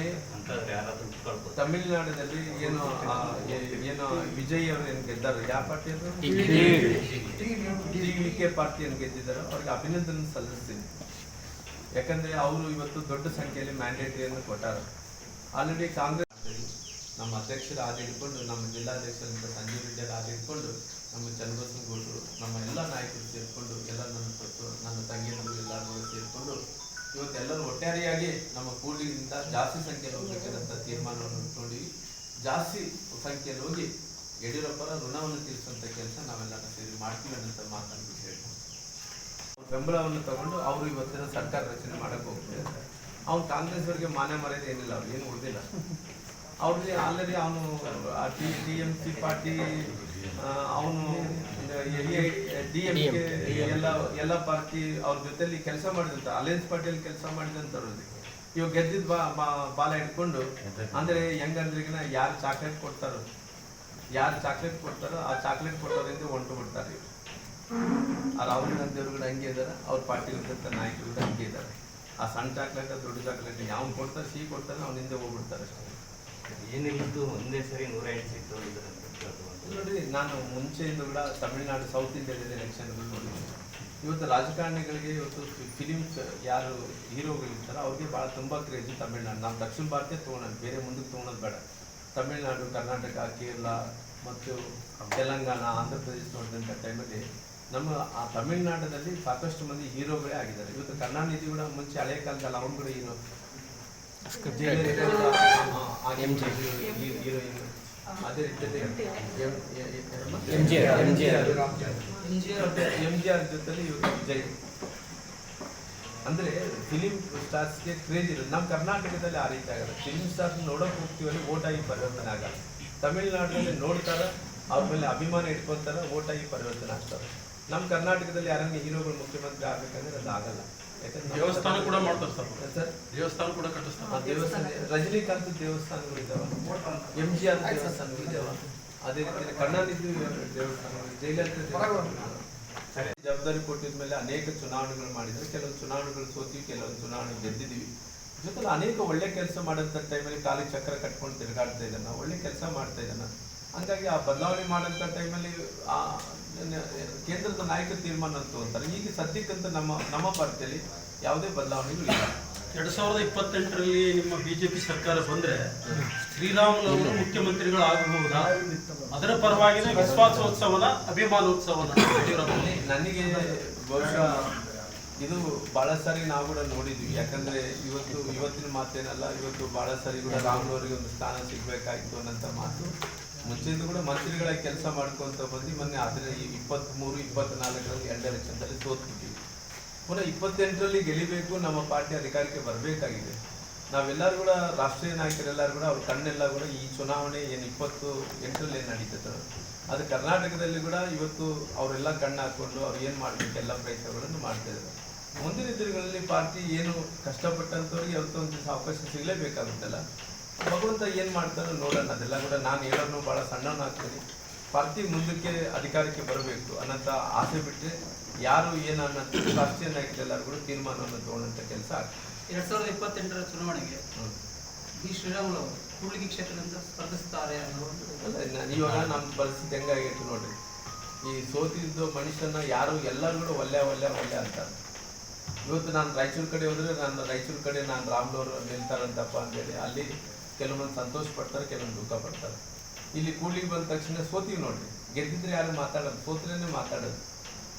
ತಮಿಳ್ನಾಡಲ್ಲಿ ಏನು ವಿಜಯ್ ಅವರು ಏನು ಗೆದ್ದಾರೋ, ಯಾವ ಪಾರ್ಟಿ ಅವರು TVK ಪಾರ್ಟಿಯನ್ನು ಗೆದ್ದಿದ್ದಾರೋ ಅವ್ರಿಗೆ ಅಭಿನಂದನೆ ಸಲ್ಲಿಸ್ತೀನಿ. ಯಾಕಂದ್ರೆ ಅವರು ಇವತ್ತು ದೊಡ್ಡ ಸಂಖ್ಯೆಯಲ್ಲಿ ಮ್ಯಾಂಡೇಟರಿಯನ್ನು ಕೊಟ್ಟಾರ. ಆಲ್ರೆಡಿ ಕಾಂಗ್ರೆಸ್ ನಮ್ಮ ಅಧ್ಯಕ್ಷರು ಆದ ಹಿಡ್ಕೊಂಡು, ನಮ್ಮ ಜಿಲ್ಲಾಧ್ಯಕ್ಷರಂತ ಸಂಜೀವ್ ರೆಡ್ಡಿ ಆದ ಹಿಡ್ಕೊಂಡು, ನಮ್ಮ ಚನ್ನಬಸವಗೌಡರು, ನಮ್ಮ ಎಲ್ಲ ನಾಯಕರು ಸೇರಿಕೊಂಡು, ಎಲ್ಲ ನನ್ನ ತಂಗಿಯರು ಎಲ್ಲರೂ ಸೇರಿಕೊಂಡು ಇವತ್ತೆಲ್ಲರೂ ಒಟ್ಟಾರೆಯಾಗಿ ನಮ್ಮ ಕೂಡಿಗಿಂತ ಜಾಸ್ತಿ ಸಂಖ್ಯೆಯಲ್ಲಿ ಹೋಗ್ಬೇಕಂತ ತೀರ್ಮಾನವನ್ನು ಇಟ್ಕೊಂಡಿವಿ. ಜಾಸ್ತಿ ಸಂಖ್ಯೆಯಲ್ಲಿ ಹೋಗಿ ಯಡಿಯೂರಪ್ಪರ ಋಣವನ್ನು ತೀರಿಸುವಂಥ ಕೆಲಸ ನಾವೆಲ್ಲರೂ ಸೇರಿ ಮಾಡ್ತೀವಿ ಅನ್ನೋಂಥ ಮಾತನ್ನು ಹೇಳ್ತಾರೆ. ಬೆಂಬಲವನ್ನು ತಗೊಂಡು ಅವರು ಇವತ್ತಿನ ಸರ್ಕಾರ ರಚನೆ ಮಾಡಕ್ಕೆ ಹೋಗ್ತಿದ್ದಾರೆ. ಅವ್ನು ಕಾಂಗ್ರೆಸ್ ಅವರಿಗೆ ಮಾನ್ಯ ಮರ್ಯಾದೆ ಏನಿಲ್ಲ, ಅವ್ರು ಏನು ಉಳಿದಿಲ್ಲ. ಅವ್ರಿಗೆ ಆಲ್ರೆಡಿ ಅವನು TMC ಪಾರ್ಟಿ, ಅವನು DMK ಎಲ್ಲ ಪಾರ್ಟಿ ಅವ್ರ ಜೊತೆಲಿ ಕೆಲಸ ಮಾಡಿದಂತ, ಅಲಯನ್ಸ್ ಪಾರ್ಟಿಯಲ್ಲಿ ಕೆಲಸ ಮಾಡಿದಂಥವ್ರು ಇವಾಗ ಗೆದ್ದಿದ್ ಬಾಲ ಇಟ್ಕೊಂಡು, ಅಂದ್ರೆ ಹೆಂಗಂದ್ರಿಗಿನ ಯಾರು ಚಾಕ್ಲೇಟ್ ಕೊಡ್ತಾರೋ ಆ ಚಾಕ್ಲೇಟ್ ಕೊಟ್ಟೋರಿಂದ ಹೊಂಟು ಬಿಡ್ತಾರೆ. ಆ ರಾಹುಲ್ ಗಾಂಧಿ ಅವರು ಕೂಡ ಹಂಗೆ ಇದ್ದಾರೆ, ಅವ್ರ ಪಾರ್ಟಿಲಿದ್ದಂಥ ನಾಯಕರು ಕೂಡ ಹಂಗೆ ಇದ್ದಾರೆ. ಆ ಸಣ್ಣ ಚಾಕ್ಲೇಟ್ ದೊಡ್ಡ ಚಾಕ್ಲೇಟ್ ಯಾವ ಕೊಡ್ತಾರೆ, ಸಿಹಿ ಕೊಡ್ತಾರೆ, ಅವ್ನ ಹಿಂದೆ ಹೋಗ್ಬಿಡ್ತಾರೆ ಅಷ್ಟೇ. ಏನಿತ್ತು ಒಂದೇ ಸರಿ 108 ಸೀಟು ನೋಡಿ, ನಾನು ಮುಂಚೆಯಿಂದ ಕೂಡ ತಮಿಳುನಾಡು ಸೌತ್ ಇಂಡಿಯಾದಲ್ಲಿ ಎಲೆಕ್ಷನ್ಗಳು ನೋಡಿದ್ದೀನಿ. ಇವತ್ತು ರಾಜಕಾರಣಿಗಳಿಗೆ ಇವತ್ತು ಫಿಲಿಮ್ಸ್ ಯಾರು ಹೀರೋಗಳಿರ್ತಾರೋ ಅವ್ರಿಗೆ ಭಾಳ ತುಂಬ ಕ್ರೇಜು ತಮಿಳ್ನಾಡು. ನಾವು ದಕ್ಷಿಣ ಭಾರತ ತೊಗೊಳೋದು, ಬೇರೆ ಮುಂದಕ್ಕೆ ತೊಗೊಳೋದು ಬೇಡ. ತಮಿಳ್ನಾಡು, ಕರ್ನಾಟಕ, ಕೇರಳ ಮತ್ತು ತೆಲಂಗಾಣ, ಆಂಧ್ರ ಪ್ರದೇಶ ನೋಡಿದಂಥ ಟೈಮಲ್ಲಿ ನಮ್ಮ ಆ ತಮಿಳ್ನಾಡಿನಲ್ಲಿ ಸಾಕಷ್ಟು ಮಂದಿ ಹೀರೋಗಳೇ ಆಗಿದ್ದಾರೆ. ಇವತ್ತು ಕರುಣಾನಿಧಿ ಕೂಡ ಮುಂಚೆ ಹಳೆಯ ಕಾಲದಲ್ಲಿ ಅವನು ಕೂಡ ಹೀರೋಯಿನ್. ಅದೇ ರೀತಿಯಲ್ಲಿ MGR ಜೊತೆಲಿ ಇವರು ವಿಜಯ್. ಅಂದ್ರೆ ಫಿಲಿಂ ಸ್ಟಾರ್ಸ್ಗೆ ಕ್ರೇಜ್ ಇರೋದು. ನಮ್ಮ ಕರ್ನಾಟಕದಲ್ಲಿ ಆ ರೀತಿ ಆಗಲ್ಲ. ಫಿಲಿಂ ಸ್ಟಾರ್ಸ್ ನೋಡೋಕೆ ಹೋಗ್ತೀವಲ್ಲಿ ಓಟ್ ಆಗಿ ಪರಿವರ್ತನೆ ಆಗಲ್ಲ. ತಮಿಳ್ನಾಡಿನಲ್ಲಿ ನೋಡ್ತಾರ, ಅವ್ರ ಮೇಲೆ ಅಭಿಮಾನ ಇಟ್ಕೊತಾರ, ಓಟ್ ಆಗಿ ಪರಿವರ್ತನೆ ಆಗ್ತಾರೆ. ನಮ್ಮ ಕರ್ನಾಟಕದಲ್ಲಿ ಯಾರನ್ನ ಹೀರೋಗಳು ಮುಖ್ಯಮಂತ್ರಿ ಆಗ್ಬೇಕಂದ್ರೆ ಅದು ಆಗಲ್ಲ. ಯಾಕಂದ್ರೆ ದೇವಸ್ಥಾನ ಕೂಡ ಮಾಡ್ತಾರೆ ಸರ್, ದೇವಸ್ಥಾನ ಕೂಡ ಕಟ್ಟಿಸ್ತಾರೆ. ದೇವಸ್ಥಾನ, ರಜನಿಕಾಂತ್ ದೇವಸ್ಥಾನಗಳು ಇದ್ದಾವ, MGR ದೇವಸ್ಥಾನಗಳು ಇದ್ದಾವ, ಅದೇ ರೀತಿ ಕರುಣಾನಿಧಿ ದೇವಸ್ಥಾನಗಳು, ಜಯಲಲಿತಾ ಜವಾಬ್ದಾರಿ ಕೊಟ್ಟಿದ ಮೇಲೆ ಅನೇಕ ಚುನಾವಣೆಗಳು ಮಾಡಿದ್ರೆ, ಕೆಲವೊಂದು ಚುನಾವಣೆಗಳು ಸೋತೀವಿ, ಕೆಲವೊಂದು ಚುನಾವಣೆ ಗೆದ್ದಿದ್ದೀವಿ. ಜೊತೆಲಿ ಅನೇಕ ಒಳ್ಳೆ ಕೆಲಸ ಮಾಡೋಂಥ ಟೈಮಲ್ಲಿ ಕಾಲಿಗೆ ಚಕ್ರ ಕಟ್ಕೊಂಡು ತಿರುಗಾಡ್ತಾ ಇದ್ದಾನ, ಒಳ್ಳೆ ಕೆಲಸ ಮಾಡ್ತಾ ಇದ್ದಾನ. ಹಂಗಾಗಿ ಆ ಬದಲಾವಣೆ ಮಾಡೋಂಥ ಟೈಮಲ್ಲಿ ಆ ಕೇಂದ್ರದ ನಾಯಕರ ತೀರ್ಮಾನ ಅಂತ ಅಂತಾರೆ. ಈಗ ಸದ್ಯಕ್ಕಂತ ನಮ್ಮ ಪಾರ್ಟಿಯಲ್ಲಿ ಯಾವುದೇ ಬದಲಾವಣೆಗಳು ಇಲ್ಲ. 2028ರಲ್ಲಿ ನಿಮ್ಮ BJP ಸರ್ಕಾರ ಬಂದ್ರೆ ಶ್ರೀರಾಮುಲು ಅವರು ಮುಖ್ಯಮಂತ್ರಿಗಳು ಆಗಬಹುದಾ? ಅದರ ಪರವಾಗಿನ ವಿಶ್ವಾಸೋತ್ಸವನ, ಅಭಿಮಾನೋತ್ಸವನ ನನಗೆ ಬಹುಶಃ ಇದು ಬಹಳ ಸಾರಿ ನಾವು ಕೂಡ ನೋಡಿದ್ವಿ. ಯಾಕಂದ್ರೆ ಇವತ್ತಿನ ಮಾತೇನಲ್ಲ, ಇವತ್ತು ಬಹಳ ಸಾರಿ ಕೂಡ ರಾಮುಲು ಅವರಿಗೆ ಒಂದು ಸ್ಥಾನ ಸಿಗ್ಬೇಕಾಯ್ತು ಅನ್ನೋಂಥ ಮಾತು ಮುಂಚೆಯಿಂದ ಕೂಡ ಮಂತ್ರಿಗಳಾಗಿ ಕೆಲಸ ಮಾಡ್ಕೊಂತ ಬಂದು ಮೊನ್ನೆ ಆದರೆ 23, 24ರಲ್ಲಿ 2 ಎಲೆಕ್ಷನ್ದಲ್ಲಿ ಸೋತ್ಬಿಟ್ಟಿವಿ. ಪುನಃ 28ರಲ್ಲಿ ಗೆಲ್ಲಿಬೇಕು, ನಮ್ಮ ಪಾರ್ಟಿ ಅಧಿಕಾರಕ್ಕೆ ಬರಬೇಕಾಗಿದೆ. ನಾವೆಲ್ಲರೂ ಕೂಡ ರಾಷ್ಟ್ರೀಯ ನಾಯಕರೆಲ್ಲರೂ ಕೂಡ ಅವ್ರ ಕಣ್ಣೆಲ್ಲ ಕೂಡ ಈ ಚುನಾವಣೆ ಏನು 28ರಲ್ಲಿ ಏನು ನಡೀತದೆ ಅದು ಕರ್ನಾಟಕದಲ್ಲಿ ಕೂಡ ಇವತ್ತು ಅವರೆಲ್ಲ ಕಣ್ಣು ಹಾಕೊಂಡು ಅವ್ರು ಏನು ಮಾಡಬೇಕು ಎಲ್ಲ ಪ್ರಯತ್ನಗಳನ್ನು ಮಾಡ್ತಿದ್ದಾರೆ. ಮುಂದಿನ ದಿನಗಳಲ್ಲಿ ಪಾರ್ಟಿ ಏನು ಕಷ್ಟಪಟ್ಟಂಥವ್ರಿಗೆ ಯಾವತ್ತೋ ಒಂದು ದಿವಸ ಅವಕಾಶ ಸಿಗಲೇಬೇಕಾಗುತ್ತಲ್ಲ. ಭಗವಂತ ಏನು ಮಾಡ್ತಾರೋ ನೋಡೋಣ. ಅದೆಲ್ಲ ಕೂಡ ನಾನು ಹೇಳೋನು ಭಾಳ ಸಣ್ಣವನಾಗ್ತೀನಿ. ಪಾರ್ಟಿ ಮುಂದಕ್ಕೆ ಅಧಿಕಾರಕ್ಕೆ ಬರಬೇಕು ಅನ್ನೋಂಥ ಆಸೆ ಬಿಟ್ಟರೆ ಯಾರು ಏನು ಅನ್ನೋಂಥ ರಾಷ್ಟ್ರೀಯ ನಾಯಕರೆಲ್ಲರೂ ಕೂಡ ತೀರ್ಮಾನವನ್ನು ತಗೊಳ್ಳೋಂಥ ಕೆಲಸ ಆಗ್ತದೆ. 2028ರ ಚುನಾವಣೆಗೆ ಶ್ರೀರಾಮುಲು ಅವರು ಕೂಡ್ಲಿಗಿ ಕ್ಷೇತ್ರದಿಂದ ಸ್ಪರ್ಧಿಸ್ತಾರೆ ಅಲ್ಲ, ಇವಾಗ ನಮ್ಮ ಪರಿಸ್ಥಿತಿ ಹೆಂಗಾಗಿತ್ತು ನೋಡ್ರಿ. ಈ ಸೋತಿದ್ದು ಮನುಷ್ಯನ ಯಾರು ಎಲ್ಲರೂ ಕೂಡ ಒಳ್ಳೆ ಅಂತಾರೆ. ಇವತ್ತು ನಾನು ರಾಯಚೂರು ಕಡೆ ಹೋದ್ರೆ ರಾಯಚೂರು ಕಡೆ ನಾನು ರಾಮುಲು ಅವರು ನಿಲ್ತಾರಂತಪ್ಪ ಅಂತೇಳಿ ಅಲ್ಲಿ ಕೆಲವೊಂದು ಸಂತೋಷ ಪಡ್ತಾರೆ, ಕೆಲವೊಂದು ದುಃಖ ಪಡ್ತಾರೆ. ಇಲ್ಲಿ ಕೂಡ್ಲಿಗೆ ಬಂದ ತಕ್ಷಣ ಸೋತೀವಿ ನೋಡ್ರಿ, ಗೆದ್ದಿದ್ರೆ ಯಾರು ಮಾತಾಡೋದು, ಸೋತ್ರೇನೆ ಮಾತಾಡೋದು.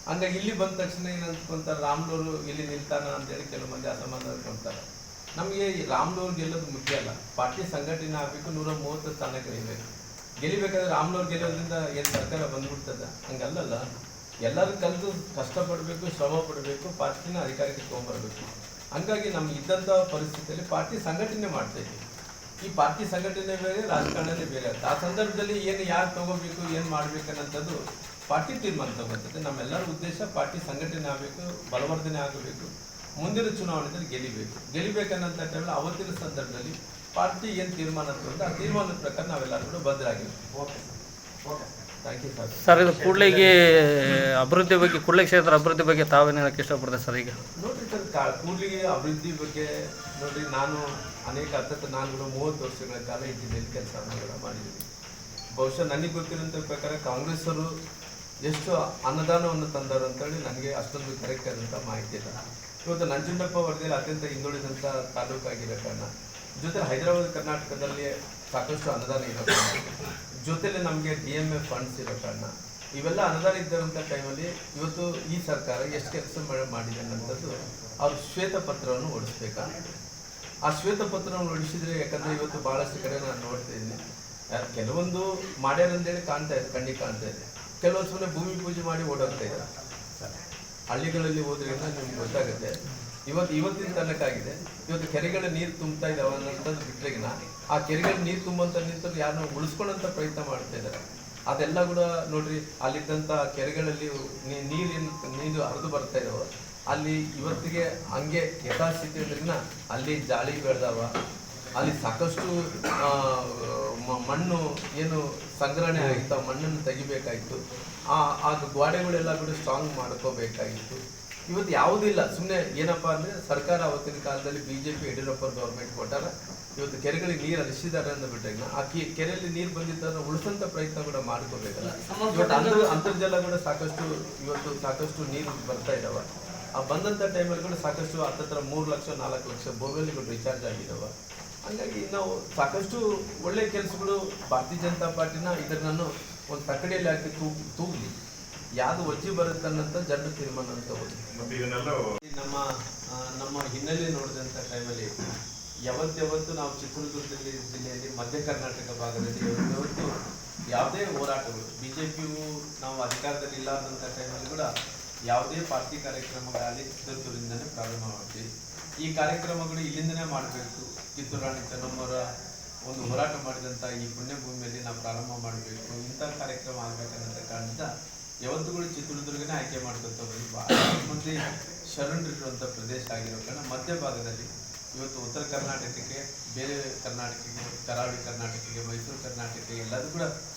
ಹಂಗಾಗಿ ಇಲ್ಲಿ ಬಂದ ತಕ್ಷಣ ಏನಂತ್ಕೊಂತಾರೆ, ರಾಮುಲು ಅವರು ಇಲ್ಲಿ ನಿಲ್ತಾನ ಅಂತೇಳಿ ಕೆಲವು ಮಂದಿ ಅಸಮಾಧಾನ ಕೊಡ್ತಾರೆ. ನಮಗೆ ರಾಮುಲು ಅವ್ರು ಗೆಲ್ಲೋದು ಮುಖ್ಯ ಅಲ್ಲ, ಪಾರ್ಟಿ ಸಂಘಟನೆ ಆಗಬೇಕು, 130 ಸ್ಥಾನ ಗೆಲ್ಲಿಬೇಕಾದ್ರೆ ರಾಮುಲು ಅವ್ರು ಗೆಲ್ಲೋದ್ರಿಂದ ಏನು ಸರ್ಕಾರ ಬಂದ್ಬಿಡ್ತದ? ಹಂಗಲ್ಲಲ್ಲ. ಎಲ್ಲರೂ ಕಲಿತು ಕಷ್ಟಪಡಬೇಕು, ಶ್ರಮ ಪಡಬೇಕು, ಪಾರ್ಟಿನ ಅಧಿಕಾರಕ್ಕೆ ತೊಗೊಂಬರ್ಬೇಕು. ಹಂಗಾಗಿ ನಮ್ಗೆ ಇದ್ದಂಥ ಪರಿಸ್ಥಿತಿಯಲ್ಲಿ ಪಾರ್ಟಿ ಸಂಘಟನೆ ಮಾಡ್ತಾ ಇದ್ದೀವಿ. ಈ ಪಾರ್ಟಿ ಸಂಘಟನೆ ಬೇರೆ, ರಾಜಕಾರಣನೇ ಬೇರೆ ಅಂತ. ಆ ಸಂದರ್ಭದಲ್ಲಿ ಏನು ಯಾರು ತಗೋಬೇಕು, ಏನು ಮಾಡ್ಬೇಕನ್ನೋಂಥದ್ದು ಪಾರ್ಟಿ ತೀರ್ಮಾನ ತಗೋತದೆ. ನಮ್ಮೆಲ್ಲರ ಉದ್ದೇಶ ಪಾರ್ಟಿ ಸಂಘಟನೆ ಆಗಬೇಕು, ಬಲವರ್ಧನೆ ಆಗಬೇಕು, ಮುಂದಿನ ಚುನಾವಣೆಯಲ್ಲಿ ಗೆಲ್ಲಿಬೇಕನ್ನಂತ ಟೈಮಲ್ಲಿ ಅವತ್ತಿನ ಸಂದರ್ಭದಲ್ಲಿ ಪಾರ್ಟಿ ಏನು ತೀರ್ಮಾನ ತಗೊಂಡು ಆ ತೀರ್ಮಾನದ ಪ್ರಕಾರ ನಾವೆಲ್ಲರೂ ಕೂಡ ಬದ್ಧರಾಗಿರ್ತೀವಿ. Okay okay thank you sir. Sir, ಇದು ಕೂಡ್ಲಿಗೆ ಅಭಿವೃದ್ಧಿ ಬಗ್ಗೆ, ಕೂಡ್ಲಿಗೆ ಕ್ಷೇತ್ರ ಅಭಿವೃದ್ಧಿ ಬಗ್ಗೆ ತಾವೇನು ಹೇಳಕ್ಕೆ ಇಷ್ಟಪಡ್ತೀವಿ ಸರ್? ಈಗ ನೋಡ್ರಿ ಸರ್, ಕೂಡ್ಲಿಗೆ ಅಭಿವೃದ್ಧಿ ಬಗ್ಗೆ ನೋಡ್ರಿ, ನಾನು ಅನೇಕ ನಾನು ಕೂಡ 30 ವರ್ಷಗಳ ಕಾಲ ಇಂಜಿನಿಯರ್ ಕೆಲಸ ಮಾಡಿದ್ದೀನಿ. ಬಹುಶಃ ನನಗೆ ಗೊತ್ತಿರೋಂಥ ಪ್ರಕಾರ ಕಾಂಗ್ರೆಸ್ ಅವರು ಎಷ್ಟು ಅನುದಾನವನ್ನು ತಂದರು ಅಂತೇಳಿ ನನಗೆ ಅಷ್ಟೊಂದು ಕರೆಕ್ಟ್ ಆದಂಥ ಮಾಹಿತಿ ಇಲ್ಲ. ಇವತ್ತು ನಂಜುಂಡಪ್ಪ ವರದಿಯಲ್ಲಿ ಅತ್ಯಂತ ಹಿಂದುಳಿದಂಥ ತಾಲೂಕಾಗಿರೋ ಕಾರಣ, ಜೊತೆ ಹೈದರಾಬಾದ್ ಕರ್ನಾಟಕದಲ್ಲಿ ಸಾಕಷ್ಟು ಅನುದಾನ ಇರೋ ಕಾರಣ, ಜೊತೆಲೆ ನಮಗೆ DMA ಫಂಡ್ಸ್ ಇರೋ ಕಾರಣ, ಇವೆಲ್ಲ ಅನುದಾನ ಇದ್ದಂಥ ಟೈಮಲ್ಲಿ ಇವತ್ತು ಈ ಸರ್ಕಾರ ಎಷ್ಟು ಕೆಲಸ ಮಾಡಿದೆ ಅನ್ನೋಂಥದ್ದು ಅವ್ರು ಶ್ವೇತಪತ್ರವನ್ನು ಹೊಡಿಸ್ಬೇಕಾಗುತ್ತೆ. ಆ ಶ್ವೇತಪತ್ರವನ್ನು ಹೊಡಿಸಿದ್ರೆ, ಯಾಕಂದರೆ ಇವತ್ತು ಭಾಳಷ್ಟು ಕಡೆ ನಾನು ನೋಡ್ತಾ ಇದ್ದೀನಿ, ಕೆಲವೊಂದು ಮಾಡ್ಯಾರಂತೇಳಿ ಕಣ್ಣಿಗೆ ಕಾಣ್ತಾ ಇದೆ, ಕೆಲವೊಂದು ಸುಮ್ಮನೆ ಭೂಮಿ ಪೂಜೆ ಮಾಡಿ ಓಡೋಗ್ತಾ ಇದ್ದಾರೆ. ಹಳ್ಳಿಗಳಲ್ಲಿ ಹೋದ್ರಿಂದ ನಿಮ್ಗೆ ಗೊತ್ತಾಗುತ್ತೆ. ಇವತ್ತಿನ ತನಕ ಆಗಿದೆ, ಇವತ್ತು ಕೆರೆಗಳ ನೀರು ತುಂಬ್ತಾ ಇದ್ದಾವೆ ಅನ್ನೋಂಥದ್ದು ಬಿಟ್ಟರೆಗಿನ ಆ ಕೆರೆಗಳ ನೀರು ತುಂಬಂತ ನಿಂತಲ್ಲಿ ಯಾರನ್ನ ಉಳಿಸ್ಕೊಳ್ಳೋಂಥ ಪ್ರಯತ್ನ ಮಾಡ್ತಾ ಇದ್ದಾರೆ. ಅದೆಲ್ಲ ಕೂಡ ನೋಡ್ರಿ, ಅಲ್ಲಿದ್ದಂಥ ಕೆರೆಗಳಲ್ಲಿ ನೀರು ಹರಿದು ಬರ್ತಾ ಇದ್ದಾವೆ. ಅಲ್ಲಿ ಇವತ್ತಿಗೆ ಹಂಗೆ ಯಥಾಸ್ಥಿತಿ ಅಂದ್ರಿನ ಅಲ್ಲಿ ಜಾಳಿ ಬೆಳೆದವ, ಅಲ್ಲಿ ಸಾಕಷ್ಟು ಮಣ್ಣು ಏನು ಸಂಗ್ರಹಣೆ ಆಗಿತ್ತು, ಆ ಮಣ್ಣನ್ನು ತೆಗಿಬೇಕಾಗಿತ್ತು. ಆ ಗೋಡೆಗಳೆಲ್ಲ ಕೂಡ ಸ್ಟ್ರಾಂಗ್ ಮಾಡ್ಕೋಬೇಕಾಗಿತ್ತು. ಇವತ್ತು ಯಾವುದೂ ಇಲ್ಲ, ಸುಮ್ಮನೆ ಏನಪ್ಪ ಅಂದರೆ ಸರ್ಕಾರ ಅವತ್ತಿನ ಕಾಲದಲ್ಲಿ BJP ಯಡಿಯೂರಪ್ಪ ಗೌರ್ಮೆಂಟ್ ಕೊಟ್ಟಾರ, ಇವತ್ತು ಕೆರೆಗಳಿಗೆ ನೀರು ಹರಿಸಿದ್ದಾರೆ ಅಂದ್ಬಿಟ್ರೆ ಆ ಕೆರೆಯಲ್ಲಿ ನೀರು ಬಂದಿದ್ದನ್ನು ಉಳಿಸೋಂಥ ಪ್ರಯತ್ನ ಕೂಡ ಮಾಡ್ಕೋಬೇಕಲ್ಲ. ಇವತ್ತು ಅಂತರ್ಜಲ ಕೂಡ ಸಾಕಷ್ಟು ನೀರು ಬರ್ತಾ ಇದ್ದಾವೆ. ಆ ಬಂದಂಥ ಟೈಮಲ್ಲಿ ಕೂಡ ಸಾಕಷ್ಟು ಹತ್ತತ್ರ 3 ಲಕ್ಷ 4 ಲಕ್ಷ ಬೋರ್ವೆಲ್ಗಳು ರೀಚಾರ್ಜ್ ಆಗಿದ್ದಾವೆ. ಹಾಗಾಗಿ ನಾವು ಸಾಕಷ್ಟು ಒಳ್ಳೆ ಕೆಲಸಗಳು ಭಾರತೀಯ ಜನತಾ ಪಾರ್ಟಿನ ಇದನ್ನು ಒಂದು ತಕ್ಕಡಿಯಲ್ಲಿ ಹಾಕಿ ತೂಗಲಿ, ಯಾವುದು ಒಜ್ಜಿ ಬರುತ್ತೆ ಅನ್ನೋಂಥ ಜನರ ತೀರ್ಮಾನ ಅಂತ ಹೋಗಿ ನಮ್ಮ ಹಿನ್ನೆಲೆ ನೋಡಿದಂಥ ಟೈಮಲ್ಲಿ ಯಾವತ್ತು ನಾವು ಚಿತ್ರದುರ್ಗ ಜಿಲ್ಲೆಯಲ್ಲಿ ಮಧ್ಯ ಕರ್ನಾಟಕ ಭಾಗದಲ್ಲಿ ಯಾವತ್ತು ಯಾವುದೇ ಹೋರಾಟಗಳು BJPಯು ನಾವು ಅಧಿಕಾರದಲ್ಲಿ ಇಲ್ಲ ಅನ್ನೋಂಥ ಟೈಮಲ್ಲಿ ಕೂಡ ಯಾವುದೇ ಪಾರ್ಟಿ ಕಾರ್ಯಕ್ರಮಗಳಲ್ಲಿ ಚಿತ್ರದುರ್ಗದಿಂದಲೇ ಪ್ರಾರಂಭ ಮಾಡ್ತೀವಿ. ಈ ಕಾರ್ಯಕ್ರಮಗಳು ಇಲ್ಲಿಂದನೇ ಮಾಡಬೇಕು. ಕಿತ್ತೂರು ರಾಣಿ ಚೆನ್ನಮ್ಮರ ಒಂದು ಹೋರಾಟ ಮಾಡಿದಂಥ ಈ ಪುಣ್ಯಭೂಮಿಯಲ್ಲಿ ನಾವು ಪ್ರಾರಂಭ ಮಾಡಬೇಕು, ಇಂಥ ಕಾರ್ಯಕ್ರಮ ಆಗಬೇಕನ್ನೋ ಕಾರಣದಿಂದ ಯಾವತ್ತುಗಳು ಚಿತ್ರದುರ್ಗನೇ ಆಯ್ಕೆ ಮಾಡ್ಕೊತ ಬಹಳಷ್ಟು ಮಂದಿ ಶರಣರಿರುವಂಥ ಪ್ರದೇಶ ಆಗಿರೋ ಕಾರಣ ಮಧ್ಯಭಾಗದಲ್ಲಿ ಇವತ್ತು ಉತ್ತರ ಕರ್ನಾಟಕಕ್ಕೆ, ಬೇರೆ ಕರ್ನಾಟಕಕ್ಕೆ, ಕರಾವಳಿ ಕರ್ನಾಟಕಕ್ಕೆ, ಮೈಸೂರು ಕರ್ನಾಟಕಕ್ಕೆ ಎಲ್ಲದೂ ಕೂಡ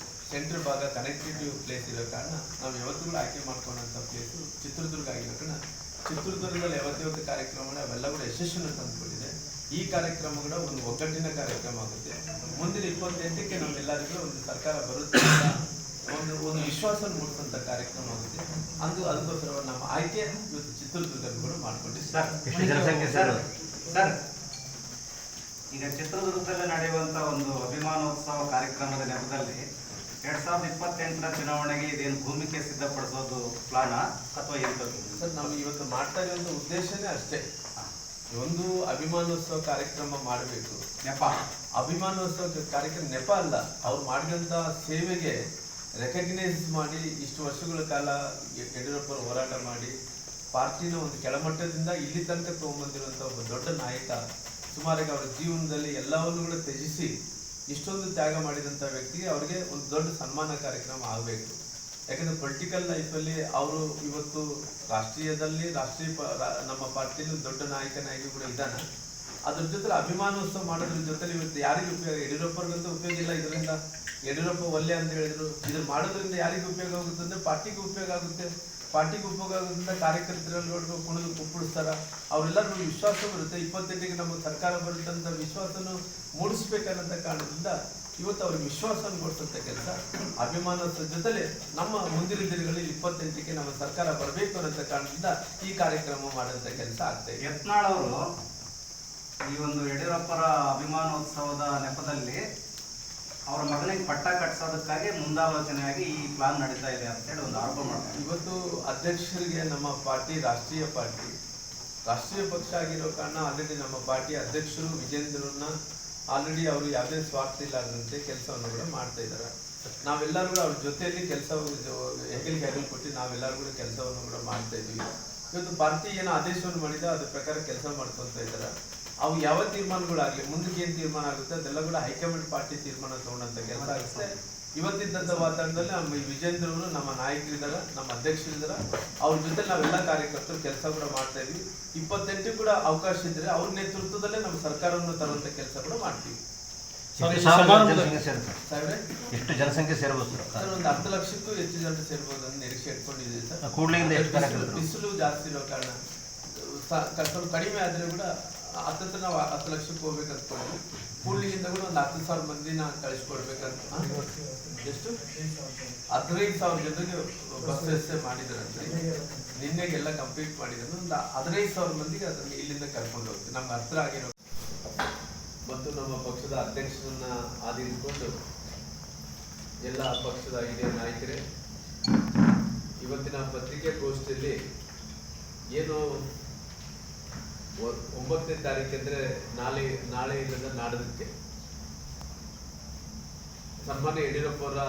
ಸೆಂಟ್ರಲ್ ಭಾಗ ಕನೆಕ್ಟಿವ್ ಪ್ಲೇಸ್ ಇರೋ ಕಾರಣ ನಾವು ಯಾವತ್ತುಗಳು ಆಯ್ಕೆ ಮಾಡ್ಕೊಳ್ಳೋಂಥ ಪ್ಲೇಸು ಚಿತ್ರದುರ್ಗ ಆಗಿರೋ ಕಾರಣ ಚಿತ್ರದುರ್ಗದಲ್ಲಿ ಯಾವತ್ತು ಕಾರ್ಯಕ್ರಮಗಳು ಅವೆಲ್ಲ ಕೂಡ ಯಶಸ್ಸನ್ನು ತಂದುಕೊಂಡಿದೆ. ಈ ಕಾರ್ಯಕ್ರಮ ಕೂಡ ಒಂದು ಒಗ್ಗಟ್ಟಿನ ಕಾರ್ಯಕ್ರಮ ಆಗುತ್ತೆ. ಮುಂದಿನ 28ಕ್ಕೆ ನಮ್ಮೆಲ್ಲರಿಗೂ ಒಂದು ಸರ್ಕಾರ ಬರುತ್ತೆ ಒಂದು ವಿಶ್ವಾಸವನ್ನು ಮೂಡಿಸುವಂಥ ಕಾರ್ಯಕ್ರಮ ಆಗುತ್ತೆ. ಅದಕ್ಕೋಸ್ಕರ ನಮ್ಮ ಆಯ್ಕೆ ಇವತ್ತು ಚಿತ್ರದುರ್ಗದಲ್ಲಿ ಕೂಡ ಮಾಡ್ಕೊಂಡಿದ್ದೀವಿ. ಸರ್, ಈಗ ಚಿತ್ರದುರ್ಗದಲ್ಲಿ ನಡೆಯುವಂಥ ಒಂದು ಅಭಿಮಾನೋತ್ಸವ ಕಾರ್ಯಕ್ರಮದ ನೆಪದಲ್ಲಿ 2028ರ ಚುನಾವಣೆಗೆ ಇದೇನು ಭೂಮಿಕೆ ಸಿದ್ಧಪಡಿಸೋದು ಪ್ಲಾನ ಅಥವಾ ಏನು? ಸರ್, ನಾವು ಇವತ್ತು ಮಾಡ್ತಾ ಇರುವಂಥ ಉದ್ದೇಶನೇ ಅಷ್ಟೇ, ಒಂದು ಅಭಿಮಾನೋತ್ಸವ ಕಾರ್ಯಕ್ರಮ ಮಾಡಬೇಕು. ನೆಪ ಅಭಿಮಾನೋತ್ಸವ ಕಾರ್ಯಕ್ರಮ ನೆಪ ಅಲ್ಲ, ಅವ್ರು ಮಾಡಿದಂಥ ಸೇವೆಗೆ ರೆಕಗ್ನೈಸ್ ಮಾಡಿ ಇಷ್ಟು ವರ್ಷಗಳ ಕಾಲ ಯಡಿಯೂರಪ್ಪರು ಹೋರಾಟ ಮಾಡಿ ಪಾರ್ಟಿನ ಒಂದು ಕೆಳಮಟ್ಟದಿಂದ ಇಲ್ಲಿ ತನಕ ತೊಗೊಂಬಂದಿರುವಂಥ ಒಬ್ಬ ದೊಡ್ಡ ನಾಯಕ. ಸುಮಾರಿಗೆ ಅವರ ಜೀವನದಲ್ಲಿ ಎಲ್ಲವನ್ನೂ ಕೂಡ ತ್ಯಜಿಸಿ ಇಷ್ಟೊಂದು ತ್ಯಾಗ ಮಾಡಿದಂಥ ವ್ಯಕ್ತಿಗೆ ಅವರಿಗೆ ಒಂದು ದೊಡ್ಡ ಸನ್ಮಾನ ಕಾರ್ಯಕ್ರಮ ಆಗಬೇಕು. ಯಾಕಂದರೆ ಪೊಲಿಟಿಕಲ್ ಲೈಫಲ್ಲಿ ಅವರು ಇವತ್ತು ರಾಷ್ಟ್ರೀಯದಲ್ಲಿ ನಮ್ಮ ಪಾರ್ಟಿಯಲ್ಲಿ ದೊಡ್ಡ ನಾಯಕನಾಗಿ ಕೂಡ ಇದ್ದಾನೆ. ಅದ್ರ ಜೊತೆ ಅಭಿಮಾನೋತ್ಸವ ಮಾಡೋದ್ರ ಜೊತೆ ಇವತ್ತು ಯಾರಿಗೆ ಉಪಯೋಗ? ಯಡಿಯೂರಪ್ಪರಿಗಂತೂ ಉಪಯೋಗ ಇಲ್ಲ ಇದರಿಂದ. ಯಡಿಯೂರಪ್ಪ ಒಲ್ಲೆ ಅಂತ ಹೇಳಿದ್ರು. ಇದನ್ನ ಮಾಡೋದ್ರಿಂದ ಯಾರಿಗೆ ಉಪಯೋಗ ಆಗುತ್ತೆ ಅಂದರೆ ಪಾರ್ಟಿಗೆ ಉಪಯೋಗ ಆಗುತ್ತೆ. ಪಾರ್ಟಿಗೆ ಉಪಯೋಗ ಆಗೋದ್ರಿಂದ ಕಾರ್ಯಕರ್ತರಲ್ಲಿ ಕುಣಿದು ಕುಪ್ಪಳಿಸ್ತಾರ, ಅವರೆಲ್ಲರೂ ವಿಶ್ವಾಸ ಬರುತ್ತೆ. 28ಕ್ಕೆ ನಮಗೆ ಸರ್ಕಾರ ಬರುತ್ತಂತ ವಿಶ್ವಾಸನೂ ಮೂಡಿಸ್ಬೇಕನ್ನೋಂಥ ಕಾರಣದಿಂದ ಇವತ್ತು ಅವ್ರಿಗೆ ವಿಶ್ವಾಸವನ್ನು ಕೊಡ್ಸಂಥ ಕೆಲಸ ಅಭಿಮಾನೋತ್ಸವ ಜೊತೆಲೆ ನಮ್ಮ ಮುಂದಿನ ದಿನಗಳಲ್ಲಿ 28ಕ್ಕೆ ನಮ್ಮ ಸರ್ಕಾರ ಬರಬೇಕು ಅನ್ನೋ ಕಾರಣದಿಂದ ಈ ಕಾರ್ಯಕ್ರಮ ಮಾಡೋಂಥ ಕೆಲಸ ಆಗ್ತಾ ಇದೆ. ಯತ್ನಾಳ್ ಅವರು ಈ ಒಂದು ಯಡಿಯೂರಪ್ಪರ ಅಭಿಮಾನೋತ್ಸವದ ನೆಪದಲ್ಲಿ ಅವರ ಮಗನಿಗೆ ಪಟ್ಟ ಕಟ್ಟಿಸೋದಕ್ಕಾಗಿ ಮುಂದಾಲೋಚನೆಯಾಗಿ ಈ ಪ್ಲಾನ್ ನಡೀತಾ ಇದೆ ಅಂತೇಳಿ ಒಂದು ಆರೋಪ ಮಾಡ್ತಾರೆ. ಇವತ್ತು ಅಧ್ಯಕ್ಷರಿಗೆ ನಮ್ಮ ಪಾರ್ಟಿ ರಾಷ್ಟ್ರೀಯ ಪಕ್ಷ ಆಗಿರೋ ಕಾರಣ ಆಲ್ರೆಡಿ ನಮ್ಮ ಪಾರ್ಟಿ ಅಧ್ಯಕ್ಷರು ವಿಜೇಂದ್ರನ್ನ ಆಲ್ರೆಡಿ ಅವರು ಯಾವುದೇ ಸ್ವಾರ್ಥ ಇಲ್ಲಾರ್ದಂತೆ ಕೆಲಸವನ್ನು ಕೂಡ ಮಾಡ್ತಾ ಇದ್ದಾರೆ. ನಾವೆಲ್ಲರೂ ಕೂಡ ಅವ್ರ ಜೊತೆಯಲ್ಲಿ ಕೆಲಸ ಹೆಗಲು ಕೊಟ್ಟು ನಾವೆಲ್ಲರೂ ಕೂಡ ಕೆಲಸವನ್ನು ಕೂಡ ಮಾಡ್ತಾ ಇದ್ದೀವಿ. ಇವತ್ತು ಪಾರ್ಟಿ ಏನೋ ಆದೇಶವನ್ನು ಮಾಡಿದ ಅದ್ರ ಪ್ರಕಾರ ಕೆಲಸ ಮಾಡ್ಕೊತಾ ಇದ್ದಾರೆ. ಅವು ಯಾವ ತೀರ್ಮಾನಗಳಾಗಲಿ ಮುಂದಕ್ಕೆ ಏನು ತೀರ್ಮಾನ ಆಗುತ್ತೆ ಅದೆಲ್ಲ ಕೂಡ ಹೈಕಮಾಂಡ್ ಪಾರ್ಟಿ ತೀರ್ಮಾನ ತಗೊಂಡಂತ ಕೆಲಸ ಆಗುತ್ತೆ. ಇವತ್ತಿದ್ದಂಥ ವಾತಾವರಣದಲ್ಲಿ ನಮ್ಮ ವಿಜೇಂದ್ರ ಅವರು ನಮ್ಮ ನಾಯಕರಿದ್ದಾರೆ, ನಮ್ಮ ಅಧ್ಯಕ್ಷರಿದ್ದಾರೆ, ಅವ್ರ ಜೊತೆ ನಾವೆಲ್ಲ ಕಾರ್ಯಕರ್ತರು ಕೆಲಸ ಕೂಡ ಮಾಡ್ತಾ ಇದ್ವಿ. 28 ಕೂಡ ಅವಕಾಶ ಇದ್ರೆ ಅವ್ರ ನೇತೃತ್ವದಲ್ಲೇ ನಮ್ಮ ಸರ್ಕಾರವನ್ನು ತರುವಂತ ಕೆಲಸ ಕೂಡ ಮಾಡ್ತೀವಿ. ಎಷ್ಟು ಜನಸಂಖ್ಯೆ ಸೇರಬಹುದು ಸರ್? ಒಂದು 10 ಲಕ್ಷಕ್ಕೂ ಹೆಚ್ಚು ಜನರು ಸೇರ್ಬೋದು ಅಂತ ನಿರೀಕ್ಷೆ ಇಟ್ಕೊಂಡಿದ್ದೀವಿ ಸರ್. ಕೂಡ್ಲಿಂದ ಬಿಸಿಲು ಜಾಸ್ತಿ ಇರೋ ಕಾರಣ ಸ್ವಲ್ಪ ಕಡಿಮೆ ಆದ್ರೆ ಕೂಡ ಹತ್ತತ್ರ ನಾವು 10 ಲಕ್ಷಕ್ಕೆ ಹೋಗ್ಬೇಕಂತ ಕೂಡ್ಲಿಗಿಂದ ಕೂಡ ಒಂದು 10,000 ಮಂದಿನ ಕಳಿಸ್ಕೊಡ್ಬೇಕಂತ. ಎಷ್ಟು 15,000 ಜನರಿಗೆ ಬಸ್ ವ್ಯವಸ್ಥೆ ಮಾಡಿದಾರಂತೆ. ನಿನ್ನೆಗೆಲ್ಲ ಕಂಪ್ಲೀಟ್ ಮಾಡಿದ್ರು. ಒಂದು 15,000 ಮಂದಿಗೆ ಅದನ್ನ ಇಲ್ಲಿಂದ ಕರ್ಕೊಂಡು ಹೋಗ್ತೀವಿ. ನಮ್ಗೆ ಹತ್ರ ಆಗಿರೋ ಮತ್ತು ನಮ್ಮ ಪಕ್ಷದ ಅಧ್ಯಕ್ಷರನ್ನ ಆಧರಿಸಿಕೊಂಡು ಎಲ್ಲ ಪಕ್ಷದ ಹಿರಿಯ ನಾಯಕರೇ ಇವತ್ತಿನ ಪತ್ರಿಕಾಗೋಷ್ಠಿಯಲ್ಲಿ ಏನು 9ನೇ ತಾರೀಕು ಅಂದ್ರೆ ನಾಳೆ ಇಲ್ಲದ ನಾಡದಕ್ಕೆ ಸನ್ಮಾನ್ಯ ಯಡಿಯೂರಪ್ಪ ಅವರ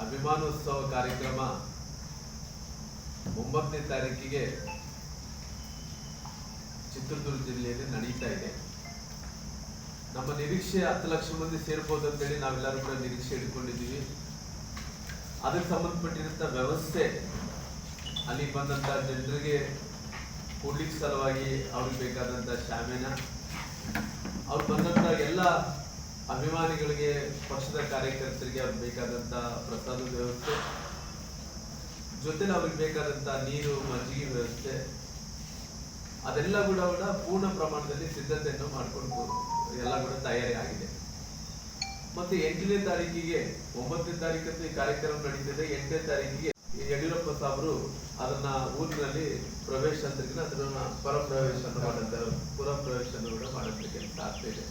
ಅಭಿಮಾನೋತ್ಸವ ಕಾರ್ಯಕ್ರಮ 9ನೇ ತಾರೀಕಿಗೆ ಚಿತ್ರದುರ್ಗ ಜಿಲ್ಲೆಯಲ್ಲಿ ನಡೀತಾ ಇದೆ. ನಮ್ಮ ನಿರೀಕ್ಷೆ 10 ಲಕ್ಷ ಮಂದಿ ಸೇರ್ಬೋದು ಅಂತೇಳಿ ನಾವೆಲ್ಲರೂ ಕೂಡ ನಿರೀಕ್ಷೆ ಇಟ್ಕೊಂಡಿದ್ದೀವಿ. ಅದಕ್ಕೆ ಸಂಬಂಧಪಟ್ಟಿರಂತ ವ್ಯವಸ್ಥೆ ಅಲ್ಲಿ ಬಂದಂತ ಜನರಿಗೆ ಕೂಡ್ಲಿಕ್ಕೆ ಸಲುವಾಗಿ ಅವ್ರಿಗೆ ಬೇಕಾದಂತ ಶಾಮಿಯಾನ, ಅವ್ರು ಬಂದಂತ ಎಲ್ಲ ಅಭಿಮಾನಿಗಳಿಗೆ ಪಕ್ಷದ ಕಾರ್ಯಕರ್ತರಿಗೆ ಅವ್ರಿಗೆ ಬೇಕಾದಂತ ಪ್ರಸಾದ ವ್ಯವಸ್ಥೆ, ಜೊತೆಲಿ ಅವ್ರಿಗೆ ಬೇಕಾದಂತ ನೀರು ಮಜ್ಜಿಗೆ ವ್ಯವಸ್ಥೆ ಅದೆಲ್ಲ ಕೂಡ ಪೂರ್ಣ ಪ್ರಮಾಣದಲ್ಲಿ ಸಿದ್ಧತೆಯನ್ನು ಮಾಡಿಕೊಂಡು ಎಲ್ಲ ಕೂಡ ತಯಾರಿ ಆಗಿದೆ. ಮತ್ತೆ 8ನೇ ತಾರೀಕಿಗೆ 9ನೇ ತಾರೀಕಂದು ಈ ಕಾರ್ಯಕ್ರಮ ನಡೀತಿದೆ. 8ನೇ ತಾರೀಕಿಗೆ ಯಡಿಯೂರಪ್ಪ ಸಾಹೇಬರು ಅದನ್ನ ಊರಿನಲ್ಲಿ ಪ್ರವೇಶ ಅಂತ ಅದನ್ನ ಪುರಪ್ರವೇಶ ಕೂಡ ಮಾಡುವಂತ ಕೆಲಸ ಆಗ್ತಿದೆ.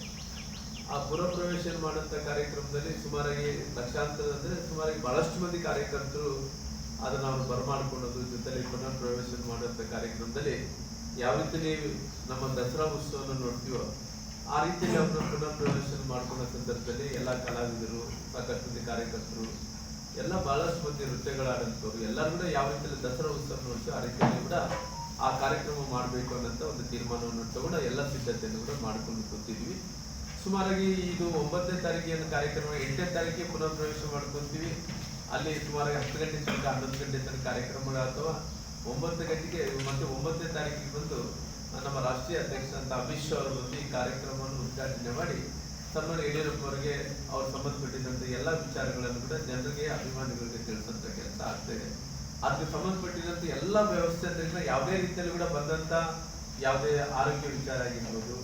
ಆ ಪುರಪ್ರವೇಶ ಮಾಡುವಂತ ಕಾರ್ಯಕ್ರಮದಲ್ಲಿ ಸುಮಾರಾಗಿ ಲಕ್ಷಾಂತರ ಅಂದ್ರೆ ಸುಮಾರಾಗಿ ಬಹಳಷ್ಟು ಮಂದಿ ಕಾರ್ಯಕರ್ತರು ಅದನ್ನ ಅವರು ಬರಮಾಡ್ಕೊಳ್ಳೋದು, ಜೊತೆಲಿ ಪುನಃ ಪ್ರವೇಶ ಮಾಡುವಂತ ಕಾರ್ಯಕ್ರಮದಲ್ಲಿ ಯಾವ ರೀತಿ ನಮ್ಮ ದಸರಾ ಉತ್ಸವವನ್ನು ನೋಡ್ತೀವೋ ಆ ರೀತಿಯಲ್ಲಿ ಅವ್ರನ್ನ ಪುನಃ ಪ್ರವೇಶ ಮಾಡ್ಕೊಳ್ಳೋ ಸಂದರ್ಭದಲ್ಲಿ ಎಲ್ಲ ಕಲಾವಿದರು, ಸಾಕಷ್ಟು ಮಂದಿ ಕಾರ್ಯಕರ್ತರು, ಎಲ್ಲ ಬಹಳಷ್ಟು ಮಂದಿ ನೃತ್ಯಗಳಾದಂಥವ್ರು ಎಲ್ಲರೂ ಕೂಡ ಯಾವ ರೀತಿಯಲ್ಲಿ ದಸರಾ ಉತ್ಸವ ನೋಡ್ತೀವಿ ಆ ರೀತಿಯಲ್ಲಿ ಕೂಡ ಆ ಕಾರ್ಯಕ್ರಮ ಮಾಡಬೇಕು ಅನ್ನೋಂಥ ಒಂದು ತೀರ್ಮಾನವನ್ನು ತಗೊಂಡು ಎಲ್ಲ ಸಿದ್ಧತೆಯನ್ನು ಕೂಡ ಮಾಡ್ಕೊಂಡು ಕೂತಿದ್ವಿ. ಸುಮಾರಾಗಿ ಇದು 9ನೇ ತಾರೀಕಿನ ಕಾರ್ಯಕ್ರಮ, 8ನೇ ತಾರೀಕಿಗೆ ಪುನಃ ಪ್ರವೇಶ ಮಾಡ್ಕೊಂತೀವಿ. ಅಲ್ಲಿ ಸುಮಾರಾಗಿ 10 ಗಂಟೆ ತನಕ 11 ಗಂಟೆ ತನಕ ಕಾರ್ಯಕ್ರಮಗಳು ಅಥವಾ 9 ಗಂಟೆಗೆ ಮತ್ತೆ 9ನೇ ತಾರೀಕಿಗೆ ಬಂದು ನಮ್ಮ ರಾಷ್ಟ್ರೀಯ ಅಧ್ಯಕ್ಷ ಅಂತ ಅಮಿತ್ ಶಾ ಅವರು ಬಂದು ಈ ಕಾರ್ಯಕ್ರಮವನ್ನು ಉದ್ಘಾಟನೆ ಮಾಡಿ ಸನ್ಮಾನ್ಯ ಯಡಿಯೂರಪ್ಪ ಅವರಿಗೆ ಅವ್ರು ಸಂಬಂಧಪಟ್ಟಿದ್ದಂಥ ಎಲ್ಲ ವಿಚಾರಗಳನ್ನು ಕೂಡ ಜನರಿಗೆ, ಅಭಿಮಾನಿಗಳಿಗೆ ತಿಳಿಸಂತ ಕೆಲಸ ಆಗ್ತದೆ. ಅದಕ್ಕೆ ಸಂಬಂಧಪಟ್ಟಿದಂತೆ ಎಲ್ಲ ವ್ಯವಸ್ಥೆ ಅಂತ ಯಾವುದೇ ರೀತಿಯಲ್ಲಿ ಕೂಡ ಬಂದಂತ ಯಾವುದೇ ಆರೋಗ್ಯ ವಿಚಾರ ಆಗಿರ್ಬೋದು,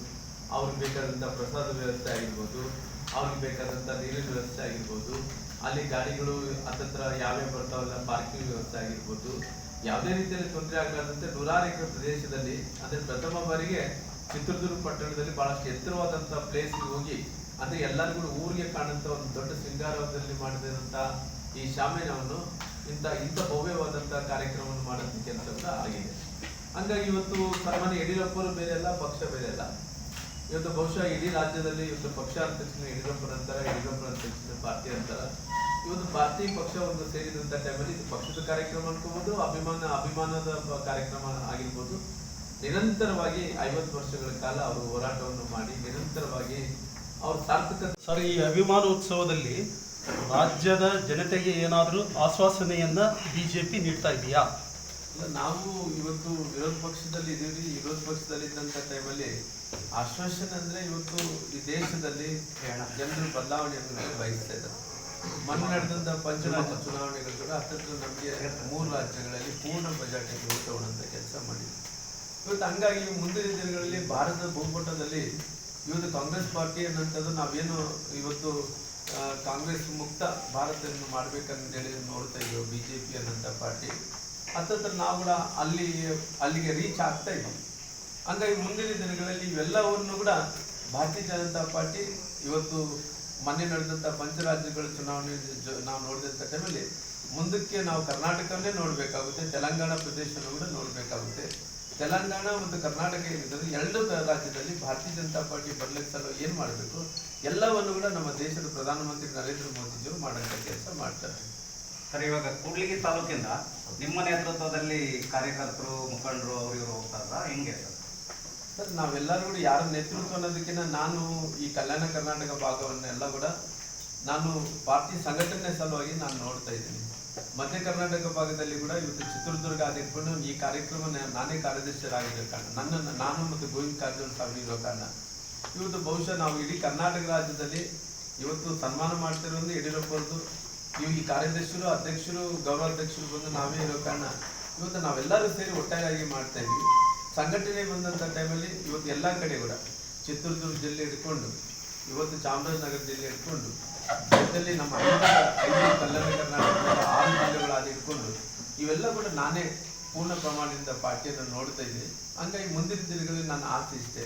ಅವ್ರಿಗೆ ಬೇಕಾದಂಥ ಪ್ರಸಾದ ವ್ಯವಸ್ಥೆ ಆಗಿರ್ಬೋದು, ಅವ್ರಿಗೆ ಬೇಕಾದಂಥ ನೀರಿನ ವ್ಯವಸ್ಥೆ ಆಗಿರ್ಬೋದು, ಅಲ್ಲಿ ಗಾಡಿಗಳು ಹತ್ತತ್ರ ಯಾವ್ಯಾವ ಬರ್ತಾವಲ್ಲ ಪಾರ್ಕಿಂಗ್ ವ್ಯವಸ್ಥೆ ಆಗಿರ್ಬೋದು, ಯಾವುದೇ ರೀತಿಯಲ್ಲಿ ತೊಂದರೆ ಆಗಲಾರ್ದಂತೆ 100 ಎಕರೆ ಪ್ರದೇಶದಲ್ಲಿ ಅಂದ್ರೆ ಪ್ರಥಮ ಬಾರಿಗೆ ಚಿತ್ರದುರ್ಗ ಪಟ್ಟಣದಲ್ಲಿ ಬಹಳಷ್ಟು ಎತ್ತರವಾದಂತ ಪ್ಲೇಸ್ಗೆ ಹೋಗಿ ಅಂದ್ರೆ ಎಲ್ಲರಿಗೂ ಊರಿಗೆ ಕಾಣಂತ ಒಂದು ದೊಡ್ಡ ಸಿಂಗಾರದಲ್ಲಿ ಮಾಡಿದಂತ ಈ ಶಾಮಿಯಾನವನ್ನು ಇಂಥ ಭವ್ಯವಾದಂತ ಕಾರ್ಯಕ್ರಮವನ್ನು ಮಾಡುವಂತ ಕೆಲಸ ಕೂಡ ಆಗಿದೆ. ಹಂಗಾಗಿ ಇವತ್ತು ಸನ್ಮಾನ್ಯ ಯಡಿಯೂರಪ್ಪರು ಬೇರೆ ಅಲ್ಲ, ಪಕ್ಷ ಬೇರೆ ಅಲ್ಲ. ಇವತ್ತು ಬಹುಶಃ ಇಡೀ ರಾಜ್ಯದಲ್ಲಿ ಇವತ್ತು ಪಕ್ಷ ಅಂದ ತಕ್ಷಣ ಯಡಿಯೂರಪ್ಪರ ಅಂತಾರ, ಯಡಿಯೂರಪ್ಪರ ಅಂದ ತಕ್ಷಣ ಪಾರ್ಟಿ ಅಂತಾರ. ಇವತ್ತು ಪಾರ್ಟಿ ಪಕ್ಷ ಒಂದು ಸೇರಿದಂತ ಟೈಮಲ್ಲಿ ಇದು ಪಕ್ಷದ ಕಾರ್ಯಕ್ರಮ ಅನ್ಕೋಬಹುದು, ಅಭಿಮಾನದ ಕಾರ್ಯಕ್ರಮ ಆಗಿರ್ಬೋದು. ನಿರಂತರವಾಗಿ 50 ವರ್ಷಗಳ ಕಾಲ ಅವರು ಹೋರಾಟವನ್ನು ಮಾಡಿ ನಿರಂತರವಾಗಿ ಅವ್ರ ಸಾರ್ಥಕತೆ. ಸರ್, ಈ ಅಭಿಮಾನೋತ್ಸವದಲ್ಲಿ ರಾಜ್ಯದ ಜನತೆಗೆ ಏನಾದರೂ ಆಶ್ವಾಸನೆಯನ್ನ ಬಿಜೆಪಿ ನೀಡ್ತಾ ಇದೆಯಾ? ಇಲ್ಲ, ನಾವು ಇವತ್ತು ವಿರೋಧ ಪಕ್ಷದಲ್ಲಿ ಇದೀವಿ. ವಿರೋಧ ಪಕ್ಷದಲ್ಲಿ ಇದ್ದಂತ ಟೈಮಲ್ಲಿ ಆಶ್ವಾಸನೆ ಅಂದ್ರೆ ಇವತ್ತು ಈ ದೇಶದಲ್ಲಿ ಜನರು ಬದಲಾವಣೆಯನ್ನು ಬಯಸ್ತಾ ಇದ್ದಾರೆ. ಮೊನ್ನೆ ನಡೆದಂತ ಪಂಚರಾಜ್ಯ ಚುನಾವಣೆಗಳು ಕೂಡ ಹತ್ತಿರ ನಮಗೆ 3 ರಾಜ್ಯಗಳಲ್ಲಿ ಪೂರ್ಣ ಬಜೆಟ್ ತಗೊಳ್ಳಂತ ಕೆಲಸ ಮಾಡಿದ್ವಿ. ಇವತ್ತು ಹಂಗಾಗಿ ಮುಂದಿನ ದಿನಗಳಲ್ಲಿ ಭಾರತದ ಭೂಪಟದಲ್ಲಿ ಇವತ್ತು ಕಾಂಗ್ರೆಸ್ ಪಾರ್ಟಿ ಅನ್ನೋಂಥದ್ದು ನಾವೇನು ಇವತ್ತು ಕಾಂಗ್ರೆಸ್ ಮುಕ್ತ ಭಾರತವನ್ನು ಮಾಡ್ಬೇಕಂತೇಳಿ ನೋಡ್ತಾ ಇದ್ದೀವಿ. ಬಿಜೆಪಿ ಅನ್ನೋಂಥ ಪಾರ್ಟಿ ಹತ್ತಿರ ನಾವು ಕೂಡ ಅಲ್ಲಿಗೆ ರೀಚ್ ಆಗ್ತಾ ಇದ್ದೀವಿ. ಹಂಗಾಗಿ ಮುಂದಿನ ದಿನಗಳಲ್ಲಿ ಇವೆಲ್ಲವನ್ನು ಕೂಡ ಭಾರತೀಯ ಜನತಾ ಪಾರ್ಟಿ ಇವತ್ತು ಮೊನ್ನೆ ನಡೆದಂಥ ಪಂಚರಾಜ್ಯಗಳ ಚುನಾವಣೆ ನಾವು ನೋಡಿದಂಥ ಟೈಮಲ್ಲಿ ಮುಂದಕ್ಕೆ ನಾವು ಕರ್ನಾಟಕವನ್ನೇ ನೋಡಬೇಕಾಗುತ್ತೆ, ತೆಲಂಗಾಣ ಪ್ರದೇಶವನ್ನು ಕೂಡ ನೋಡಬೇಕಾಗುತ್ತೆ. ತೆಲಂಗಾಣ ಮತ್ತು ಕರ್ನಾಟಕ ಏನಿದೆ 2 ರಾಜ್ಯದಲ್ಲಿ ಭಾರತೀಯ ಜನತಾ ಪಾರ್ಟಿ ಬರ್ಲಿಕ್ಕೆ ಸಲ ಏನು ಮಾಡಬೇಕು ಎಲ್ಲವನ್ನು ಕೂಡ ನಮ್ಮ ದೇಶದ ಪ್ರಧಾನಮಂತ್ರಿ ನರೇಂದ್ರ ಮೋದಿಜಿಯವರು ಮಾಡೋಂಥ ಕೆಲಸ ಮಾಡ್ತಾರೆ. ಸರ್, ಇವಾಗ ಕೂಡ್ಲಿಗಿ ತಾಲೂಕಿಂದ ನಿಮ್ಮ ನೇತೃತ್ವದಲ್ಲಿ ಕಾರ್ಯಕರ್ತರು, ಮುಖಂಡರು ಅವರು ಇವರು ಹೋಗ್ತಾರಲ್ಲ, ಹೆಂಗೆ ಸರ್? ಸರ್ ನಾವೆಲ್ಲರೂ ಕೂಡ ಯಾರ ನೇತೃತ್ವ ಅನ್ನೋದಕ್ಕಿಂತ ನಾನು ಈ ಕಲ್ಯಾಣ ಕರ್ನಾಟಕ ಭಾಗವನ್ನೆಲ್ಲ ಕೂಡ ನಾನು ಪಾರ್ಟಿ ಸಂಘಟನೆ ಸಲುವಾಗಿ ನಾನು ನೋಡ್ತಾ ಇದ್ದೀನಿ. ಮಧ್ಯ ಕರ್ನಾಟಕ ಭಾಗದಲ್ಲಿ ಕೂಡ ಇವತ್ತು ಚಿತ್ರದುರ್ಗ ಆಗಿರ್ಕೊಂಡು ಈ ಕಾರ್ಯಕ್ರಮ ನಾನೇ ಕಾರ್ಯದರ್ಶಿಯಾಗಿರೋ ಕಾರಣ ನಾನು ಮತ್ತು ಗೋವಿಂದ ಕಾರಜೋಳ ಸಾಹೇಬ್ ಇರೋ ಕಾರಣ ಇವತ್ತು ಬಹುಶಃ ನಾವು ಇಡೀ ಕರ್ನಾಟಕ ರಾಜ್ಯದಲ್ಲಿ ಇವತ್ತು ಸನ್ಮಾನ ಮಾಡ್ತಿರೋದು ಯಡಿಯೂರಪ್ಪರದ್ದು. ಈ ಕಾರ್ಯದರ್ಶಿಗಳು, ಅಧ್ಯಕ್ಷರು, ಗೌರವಾಧ್ಯಕ್ಷರು ಬಂದು ನಾವೇ ಇರೋ ಕಾರಣ ಇವತ್ತು ನಾವೆಲ್ಲರೂ ಸೇರಿ ಒಟ್ಟಾಗಿ ಮಾಡ್ತಾ ಇದ್ವಿ. ಸಂಘಟನೆ ಬಂದಂಥ ಟೈಮಲ್ಲಿ ಇವತ್ತು ಎಲ್ಲ ಕಡೆ ಕೂಡ ಚಿತ್ರದುರ್ಗ ಜಿಲ್ಲೆ ಹಿಡ್ಕೊಂಡು ಇವತ್ತು ಚಾಮರಾಜನಗರ ಜಿಲ್ಲೆ ಹಿಡ್ಕೊಂಡು ಜೊತೆಯಲ್ಲಿ ನಮ್ಮ ಐದು ಕಲ್ಯಾಣ ಕರ್ನಾಟಕದ 6 ಜಿಲ್ಲೆಗಳಾದ ಇಟ್ಕೊಂಡು ಇವೆಲ್ಲ ಕೂಡ ನಾನೇ ಪೂರ್ಣ ಪ್ರಮಾಣದಿಂದ ಪಾರ್ಟಿಯನ್ನು ನೋಡ್ತಾ ಇದ್ದೀನಿ. ಹಂಗಾಗಿ ಮುಂದಿನ ದಿನಗಳಲ್ಲಿ ನನ್ನ ಆಸೆ ಇಷ್ಟೇ,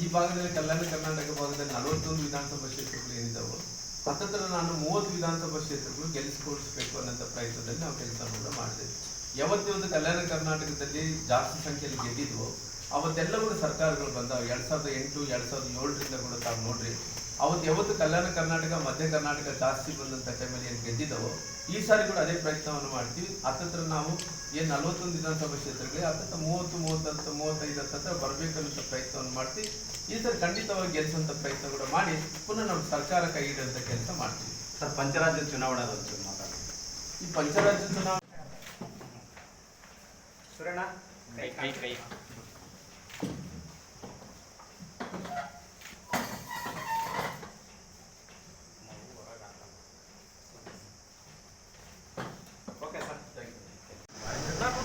ಈ ಭಾಗದಲ್ಲಿ ಕಲ್ಯಾಣ ಕರ್ನಾಟಕ ಭಾಗದಲ್ಲಿ 41 ವಿಧಾನಸಭಾ ಕ್ಷೇತ್ರಗಳು ಏನಿದ್ದಾವೋ ಹತ್ತತ್ರ ನಾನು 30 ವಿಧಾನಸಭಾ ಕ್ಷೇತ್ರಗಳು ಗೆಲ್ಲಿಸಿಕೊಡಿಸ್ಬೇಕು ಅನ್ನೋಂಥ ಪ್ರಯತ್ನದಲ್ಲಿ ನಾವು ಕೆಲಸ ಕೂಡ ಮಾಡ್ತೇವೆ. ಯಾವತ್ತಿವತ್ತು ಕಲ್ಯಾಣ ಕರ್ನಾಟಕದಲ್ಲಿ ಜಾಸ್ತಿ ಸಂಖ್ಯೆಯಲ್ಲಿ ಗೆದ್ದಿದ್ವು ಅವತ್ತೆಲ್ಲ ಕೂಡ ಸರ್ಕಾರಗಳು ಬಂದಾವೆ. 2008, 2007ರಿಂದ ಕೂಡ ತಾವು ನೋಡ್ರಿ, ಅವತ್ತು ಯಾವತ್ತು ಕಲ್ಯಾಣ ಕರ್ನಾಟಕ, ಮಧ್ಯ ಕರ್ನಾಟಕ ಜಾಸ್ತಿ ಬಂದಂಥ ಟೈಮಲ್ಲಿ ಏನು ಗೆದ್ದಿದ್ದಾವೋ ಈ ಸಾರಿ ಕೂಡ ಅದೇ ಪ್ರಯತ್ನವನ್ನು ಮಾಡ್ತೀವಿ. ಹತ್ತತ್ರ ನಾವು ಏನು 41 ವಿಧಾನಸಭಾ ಕ್ಷೇತ್ರಗಳಿಗೆ ಹತ್ತತ್ರ 30, 35 ಬರಬೇಕನ್ನೋ ಪ್ರಯತ್ನವನ್ನು ಮಾಡ್ತೀವಿ. ಈ ಸಾರಿ ಖಂಡಿತವಾಗಿ ಗೆಲ್ಲಿಸುವಂಥ ಪ್ರಯತ್ನ ಕೂಡ ಮಾಡಿ ಪುನಃ ನಮ್ಮ ಸರ್ಕಾರ ಕೈ ಹಿಡಿಯುವಂಥ ಕೆಲಸ ಮಾಡ್ತೀವಿ. ಸರ್, ಪಂಚರಾಜ್ಯ ಚುನಾವಣೆ ಮಾತಾಡಿ. ಈ ಪಂಚರಾಜ್ಯ ಚುನಾವಣೆ ಸುರೇಣ ಕೈ ಓಕೆ ಸರ್, ಥ್ಯಾಂಕ್ ಯು.